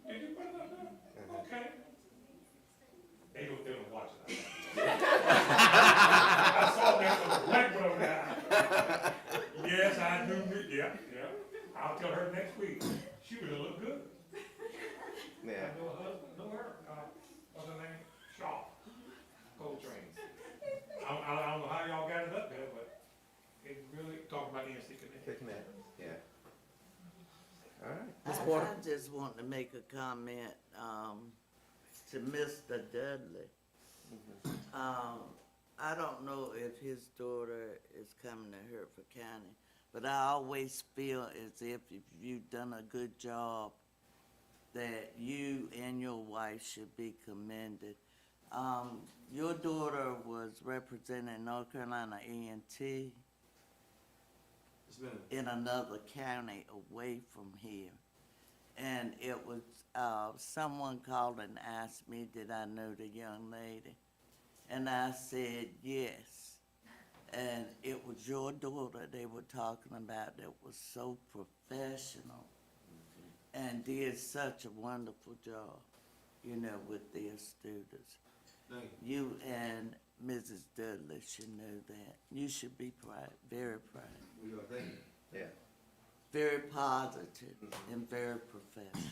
Speaker 7: Did you put it up there? Okay. They don't watch it. I saw that on the regular now. Yes, I do, yeah. I'll tell her next week. She would look good.
Speaker 10: Yeah.
Speaker 7: I know her husband, know her, what's her name? Shaw, Coltrane. I don't know how y'all got it up there, but it really talking about NC Connect.
Speaker 10: Yeah. All right.
Speaker 2: I just want to make a comment, to Mr. Dudley. I don't know if his daughter is coming to Hertford County, but I always feel as if you've done a good job, that you and your wife should be commended. Your daughter was representing North Carolina A&T in another county away from here. And it was, someone called and asked me, did I know the young lady? And I said, yes. And it was your daughter they were talking about that was so professional and did such a wonderful job, with their students. You and Mrs. Dudley should know that. You should be proud, very proud.
Speaker 10: Yeah.
Speaker 2: Very positive and very professional.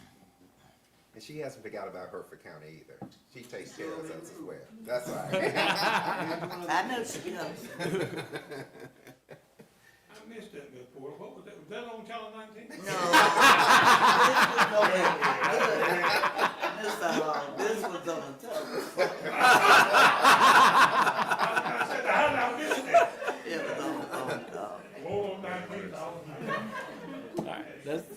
Speaker 10: And she hasn't forgot about Hertford County either. She takes care of us as well. That's all right.
Speaker 2: I know she does.
Speaker 7: I missed that report. What was that? Was that on Channel 19?
Speaker 2: No. This was on the television.
Speaker 7: I said, how did I miss that?
Speaker 2: It was on the phone call.
Speaker 7: Hold on 19.
Speaker 1: All right, that's,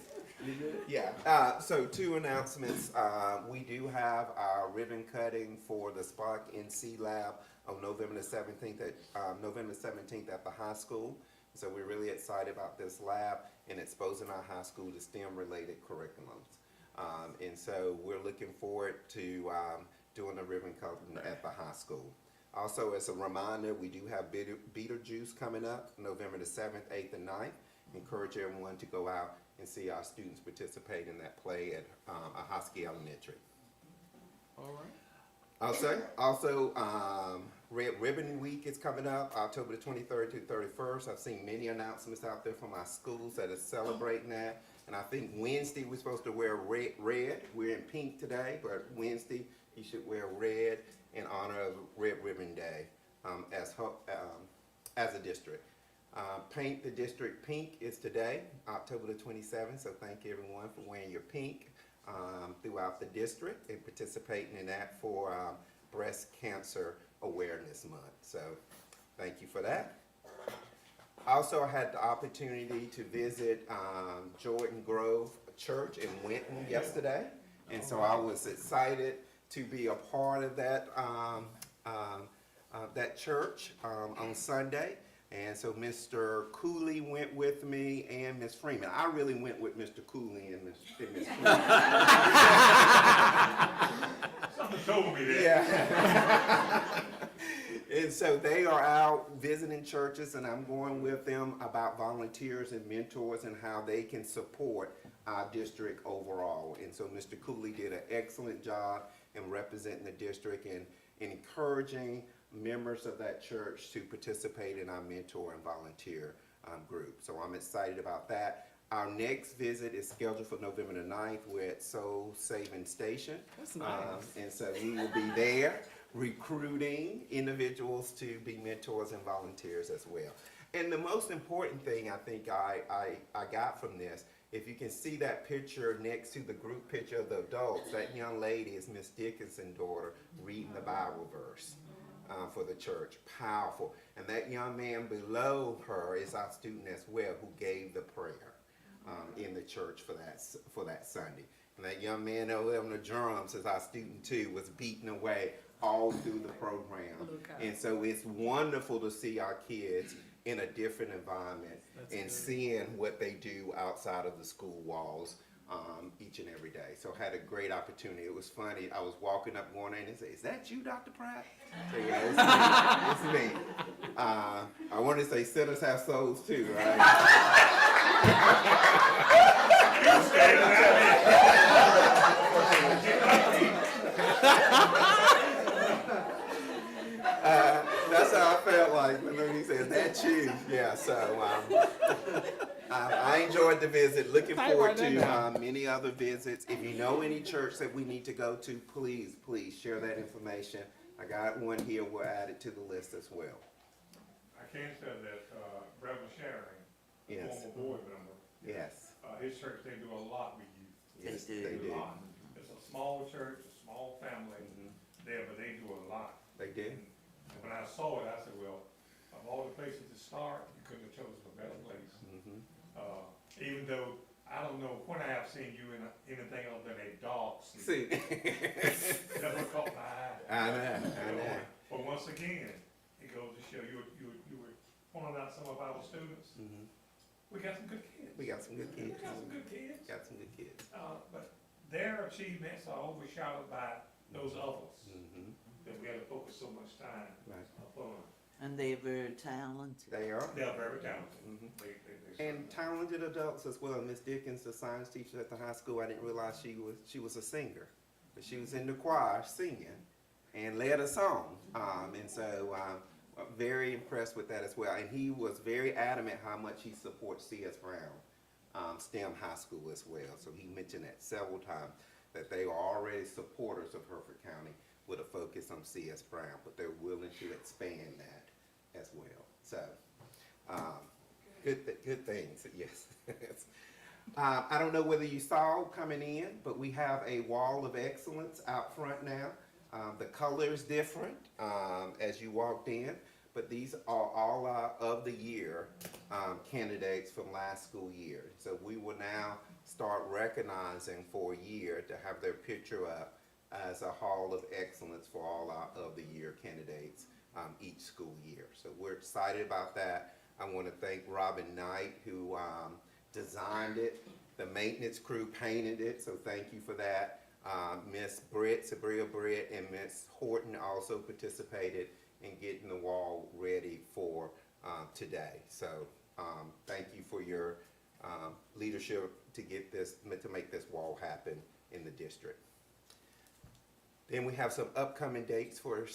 Speaker 1: you good?
Speaker 10: Yeah, so 2 announcements. We do have our ribbon cutting for the Spark NC Lab on November the 17th at the high school. So we're really excited about this lab and exposing our high school to STEM-related curriculums. And so we're looking forward to doing the ribbon cutting at the high school. Also, as a reminder, we do have Beetlejuice coming up November the 7th, 8th, and 9th. Encourage everyone to go out and see our students participate in that play at Ahoskie Elementary.
Speaker 1: All right.
Speaker 10: Also, Red Ribbon Week is coming up, October the 23rd to 31st. I've seen many announcements out there from our schools that are celebrating that. And I think Wednesday we're supposed to wear red. We're in pink today, but Wednesday you should wear red in honor of Red Ribbon Day as a district. Paint the District Pink is today, October the 27th, so thank everyone for wearing your pink throughout the district and participating in that for Breast Cancer Awareness Month. So thank you for that. Also, I had the opportunity to visit Jordan Grove Church in Winton yesterday, and so I was excited to be a part of that that church on Sunday. And so Mr. Cooley went with me and Ms. Freeman. I really went with Mr. Cooley and Ms. Freeman.
Speaker 7: Something told me that.
Speaker 10: Yeah. And so they are out visiting churches, and I'm going with them about volunteers and mentors and how they can support our district overall. And so Mr. Cooley did an excellent job in representing the district and encouraging members of that church to participate in our mentor and volunteer group. So I'm excited about that. Our next visit is scheduled for November the 9th. We're at Soul Saving Station.
Speaker 1: That's nice.
Speaker 10: And so we will be there recruiting individuals to be mentors and volunteers as well. And the most important thing I think I got from this, if you can see that picture next to the group picture of the adults, that young lady is Miss Dickinson's daughter reading the Bible verse for the church. Powerful. And that young man below her is our student as well who gave the prayer in the church for that Sunday. And that young man over there on the drums is our student too, was beating away all through the program. And so it's wonderful to see our kids in a different environment and seeing what they do outside of the school walls each and every day. So I had a great opportunity. It was funny. I was walking up going in and say, "Is that you, Dr. Pratt?" I said, "Yeah, it's me. It's me." I want to say sinners have souls too, right? That's how I felt like when he said, "That you?" Yeah, so I enjoyed the visit. Looking forward to many other visits. If you know any church that we need to go to, please share that information. I got one here. We'll add it to the list as well.
Speaker 7: I can say that Reverend Sharon,
Speaker 10: Yes.
Speaker 7: former board member,
Speaker 10: Yes.
Speaker 7: his church, they do a lot with youth.
Speaker 10: Yes,
Speaker 2: They
Speaker 10: they
Speaker 2: do.
Speaker 10: do.
Speaker 7: A lot. It's a small church, a small family there, but they do a lot.
Speaker 10: They do.
Speaker 7: And when I saw it, I said, well, of all the places to start, you couldn't have chosen a better place. Even though, I don't know when I have seen you in anything other than a dog seat. Never caught my eye.
Speaker 10: I know.
Speaker 7: But once again, it goes to show you were pointing out some of our students. We got some good kids.
Speaker 10: We got some good kids.
Speaker 7: We got some good kids.
Speaker 10: Got some good kids.
Speaker 7: But their achievements are overshadowed by those others that we have to focus so much time
Speaker 10: Right.
Speaker 7: upon.
Speaker 2: And they're very talented.
Speaker 10: They are.
Speaker 7: They are very talented.
Speaker 10: And talented adults as well. Miss Dickens, the science teacher at the high school, I didn't realize she was a singer, but she was in the choir singing and led a song. And so I'm very impressed with that as well. And he was very adamant how much he supports C.S. Brown STEM High School as well. So he mentioned that several times, that they are already supporters of Hertford County with a focus on C.S. Brown, but they're willing to expand that as well. So good things, yes. I don't know whether you saw coming in, but we have a wall of excellence out front now. The color is different as you walked in, but these are all of the year candidates from last school year. So we will now start recognizing for a year to have their picture up as a hall of excellence for all our of the year candidates each school year. So we're excited about that. I want to thank Robin Knight, who designed it. The maintenance crew painted it, so thank you for that. Miss Britt, Sabria Britt, and Miss Horton also participated in getting the wall ready for today. So thank you for your leadership to make this wall happen in the district. Then we have some upcoming dates for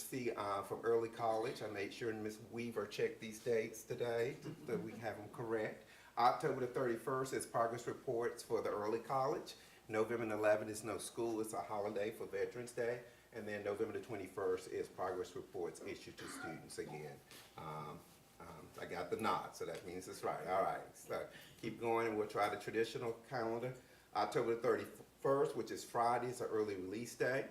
Speaker 10: from early college. I made sure Ms. Weaver checked these dates today so we have them correct. October the 31st is progress reports for the early college. November the 11th is no school, it's a holiday for Veterans Day. And then November the 21st is progress reports issued to students again. I got the nod, so that means it's right. All right, so keep going and we'll try the traditional calendar. October the 31st, which is Friday, is an early release day.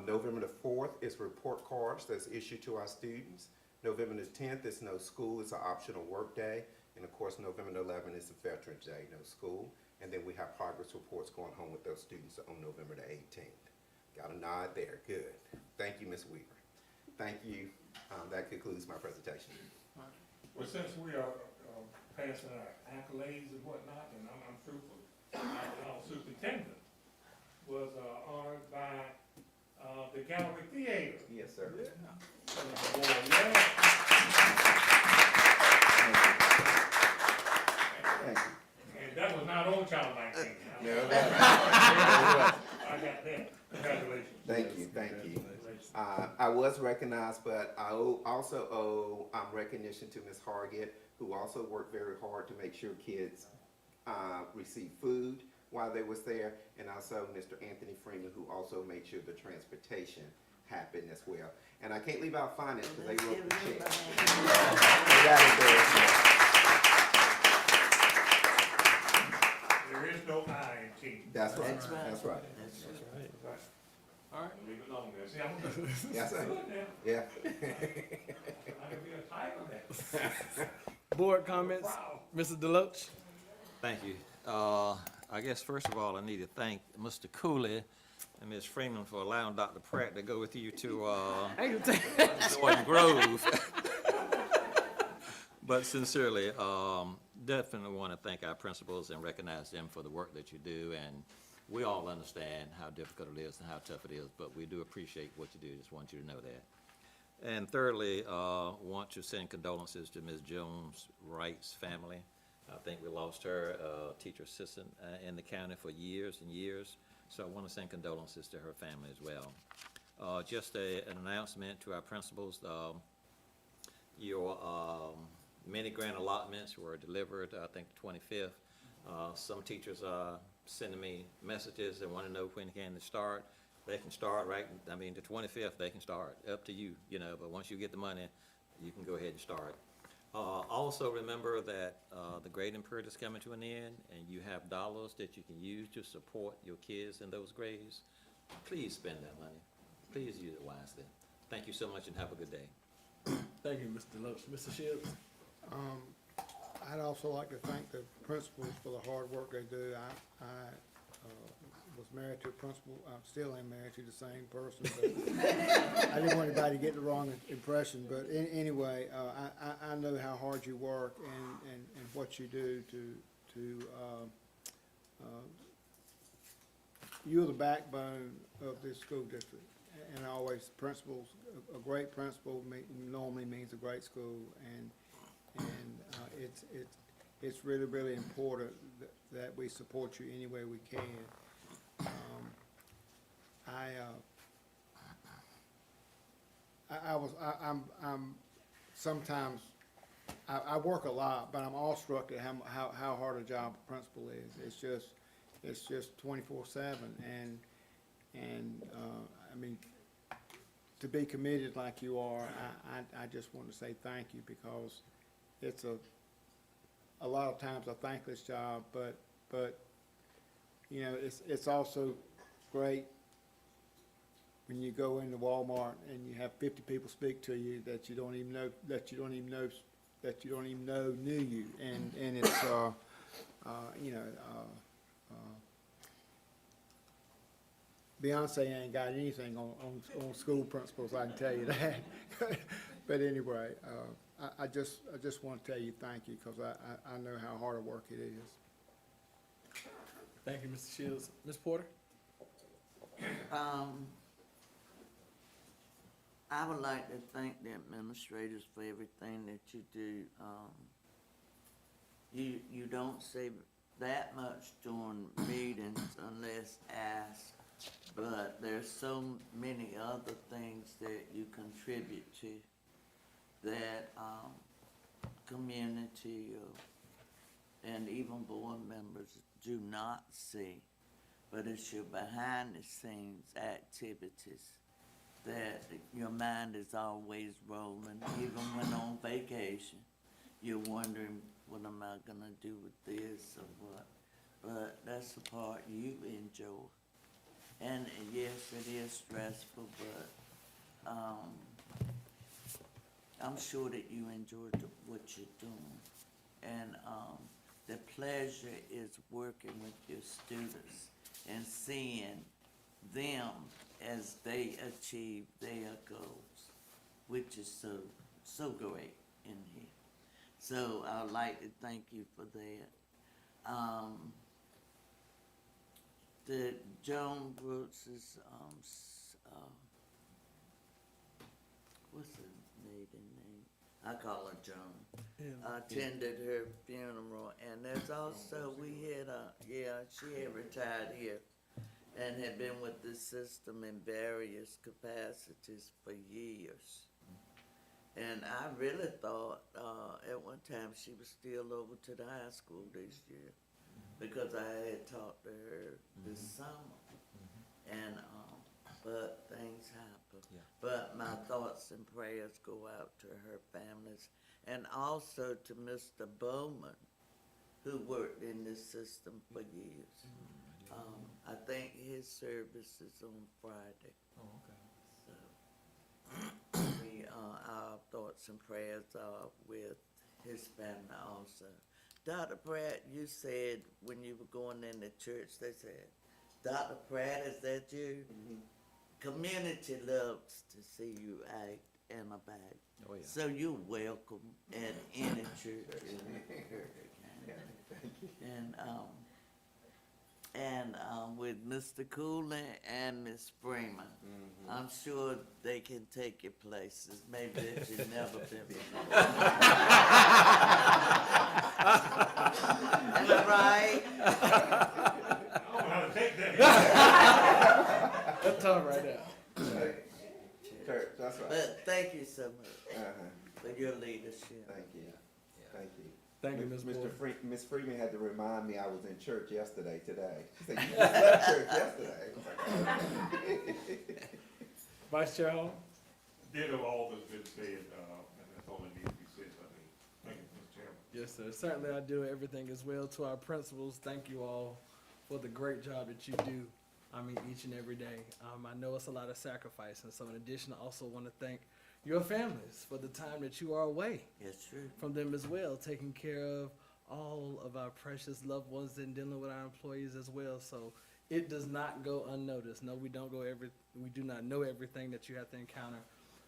Speaker 10: November the 4th is report cards that's issued to our students. November the 10th is no school, it's an optional work day. And of course, November the 11th is the Veterans Day, no school. And then we have progress reports going home with those students on November the 18th. Got a nod there, good. Thank you, Ms. Weaver. Thank you, that concludes my presentation.
Speaker 7: Well, since we are passing our accolades and whatnot, and I'm truthful, our superintendent was honored by the Gallery Theater.
Speaker 10: Yes, sir.
Speaker 7: And that was not on Channel 19.
Speaker 10: No,
Speaker 7: I got that. Congratulations.
Speaker 10: Thank you, thank you. I was recognized, but I also owe recognition to Ms. Hargett, who also worked very hard to make sure kids receive food while they was there, and also Mr. Anthony Freeman, who also made sure the transportation happened as well. And I can't leave out finance because they wrote the check.
Speaker 7: There is no I in team.
Speaker 10: That's right,
Speaker 2: That's right.
Speaker 10: that's right.
Speaker 2: That's right.
Speaker 1: All right.
Speaker 7: Leave it alone there. See, I'm
Speaker 10: Yes, sir.
Speaker 7: good now.
Speaker 10: Yeah.
Speaker 7: I can be a title there.
Speaker 1: Board comments,
Speaker 7: Wow.
Speaker 1: Mr. Deloach?
Speaker 5: Thank you. I guess first of all, I need to thank Mr. Cooley and Ms. Freeman for allowing Dr. Pratt to go with you to, Jordan Grove. But sincerely, definitely want to thank our principals and recognize them for the work that you do. And we all understand how difficult it is and how tough it is, but we do appreciate what you do. Just want you to know that. And thirdly, want to send condolences to Ms. Jones Wright's family. I think we lost her, teacher assistant in the county for years and years. So I want to send condolences to her family as well. Just an announcement to our principals. Your many grant allotments were delivered, I think, the 25th. Some teachers are sending me messages and want to know when can they start. They can start the 25th, they can start, up to you, but once you get the money, you can go ahead and start. Also remember that the grading period is coming to an end, and you have dollars that you can use to support your kids in those grades. Please spend that money. Please use it wisely. Thank you so much and have a good day.
Speaker 1: Thank you, Mr. Loach. Mr. Shields?
Speaker 3: I'd also like to thank the principals for the hard work they do. I was married to a principal, I still am married to the same person, but I didn't want anybody to get the wrong impression, but anyway, I know how hard you work and what you do to you're the backbone of this school district. And always principals, a great principal normally means a great school, and it's really, really important that we support you any way we can. I'm sometimes, I work a lot, but I'm awestruck at how hard a job a principal is. It's just 24/7, and I mean, to be committed like you are, I just want to say thank you, because it's a lot of times a thankless job, but it's also great when you go into Walmart and you have 50 people speak to you that you don't even know knew you, and it's Beyonce ain't got anything on school principals, I can tell you that. But anyway, I just want to tell you thank you, because I know how hard a work it is.
Speaker 1: Thank you, Mr. Shields. Ms. Porter?
Speaker 2: I would like to thank the administrators for everything that you do. You don't say that much during meetings unless asked, but there's so many other things that you contribute to that community and even board members do not see. But it's your behind-the-scenes activities that your mind is always rolling. Even when on vacation, you're wondering, what am I gonna do with this or what? But that's the part you enjoy. And yes, it is stressful, but I'm sure that you enjoy what you're doing. And the pleasure is working with your students and seeing them as they achieve their goals, which is so great in here. So I'd like to thank you for that. The Joan Brooks's, what's her maiden name? I call her Joan. Attended her funeral, and there's also, we had she had retired here and had been with the system in various capacities for years. And I really thought at one time she was still over to the high school this year, because I had talked to her this summer, and but things happen.
Speaker 5: Yeah.
Speaker 2: But my thoughts and prayers go out to her families, and also to Mr. Bowman, who worked in this system for years. I think his service is on Friday.
Speaker 5: Oh, okay.
Speaker 2: So our thoughts and prayers are with his family also. Dr. Pratt, you said when you were going in the church, they said, Dr. Pratt, is that you? Community loves to see you act and about.
Speaker 5: Oh, yeah.
Speaker 2: So you're welcome at any church. And with Mr. Cooley and Miss Freeman, I'm sure they can take you places maybe that you've never been before. Am I right?
Speaker 7: I don't know how to take that.
Speaker 1: That's tough right there.
Speaker 10: Kurt, that's right.
Speaker 2: But thank you so much
Speaker 10: Uh-huh.
Speaker 2: for your leadership.
Speaker 10: Thank you. Thank you.
Speaker 1: Thank you, Ms. Moore.
Speaker 10: Miss Freeman had to remind me I was in church yesterday, today. She said, you just left church yesterday. I was like, "Oh."
Speaker 1: Vice Chair Hall?
Speaker 7: Ditto all that's been said, and that's all that needs to be said, I think. Thank you, Mr. Chairman.
Speaker 1: Yes, sir. Certainly I do everything as well. To our principals, thank you all for the great job that you do, each and every day. I know it's a lot of sacrifice, and so in addition, I also want to thank your families for the time that you are away
Speaker 2: Yes, true.
Speaker 1: from them as well, taking care of all of our precious loved ones and dealing with our employees as well. So it does not go unnoticed. No, we do not know everything that you have to encounter,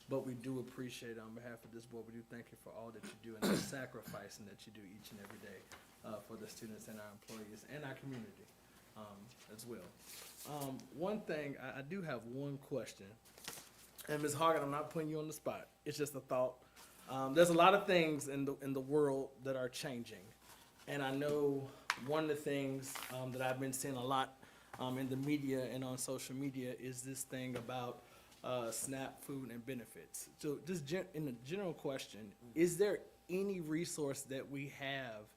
Speaker 1: but we do appreciate it on behalf of this board. We do thank you for all that you do and the sacrificing that you do each and every day for the students and our employees and our community as well. One thing, I do have one question. And Ms. Hogan, I'm not putting you on the spot. It's just a thought. There's a lot of things in the world that are changing. And I know one of the things that I've been seeing a lot in the media and on social media is this thing about SNAP food and benefits. So just in a general question, is there any resource that we have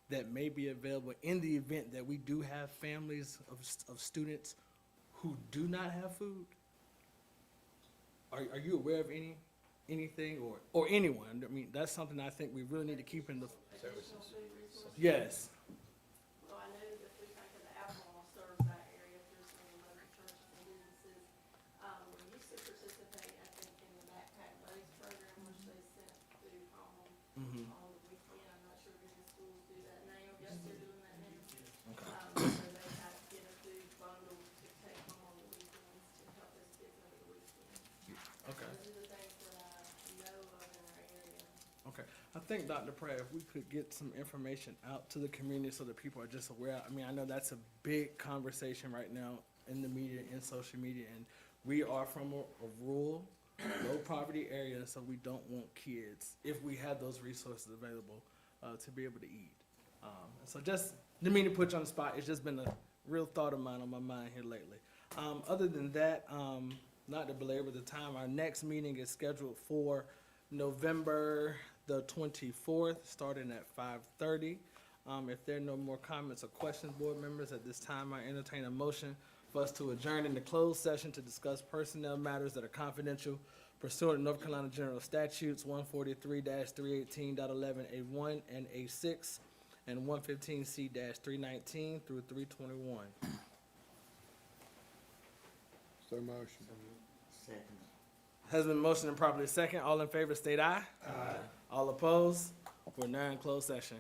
Speaker 1: that may be available in the event that we do have families of students who do not have food? Are you aware of anything or anyone? That's something I think we really need to keep in the. Yes.
Speaker 4: Well, I know that if we think of the Alcohol serves that area through some of the local churches and businesses. We used to participate, I think, in the Backpack Buddies program, which they sent food home on the weekend. I'm not sure if any schools do that now. Yes, they're doing that now.
Speaker 1: Okay.
Speaker 4: So they have to get a food bundle to take home on the weekends to help those kids over the weekend.
Speaker 1: Okay.
Speaker 4: Those are the things that I know of in our area.
Speaker 1: Okay. I think, Dr. Pratt, if we could get some information out to the community so that people are just aware. I know that's a big conversation right now in the media, in social media, and we are from a rural, low poverty area, so we don't want kids, if we have those resources available, to be able to eat. So just, didn't mean to put you on the spot. It's just been a real thought of mine on my mind here lately. Other than that, not to belabor the time, our next meeting is scheduled for November the 24th, starting at 5:30. If there are no more comments or questions, board members, at this time, I entertain a motion for us to adjourn into closed session to discuss personnel matters that are confidential pursuant to North Carolina General Statutes 143-318.11A1 and A6 and 115C-319 through 321.
Speaker 3: So motion.
Speaker 2: Second.
Speaker 1: Has been motioned and properly second. All in favor state aye. Aye. All opposed? We're now in closed session.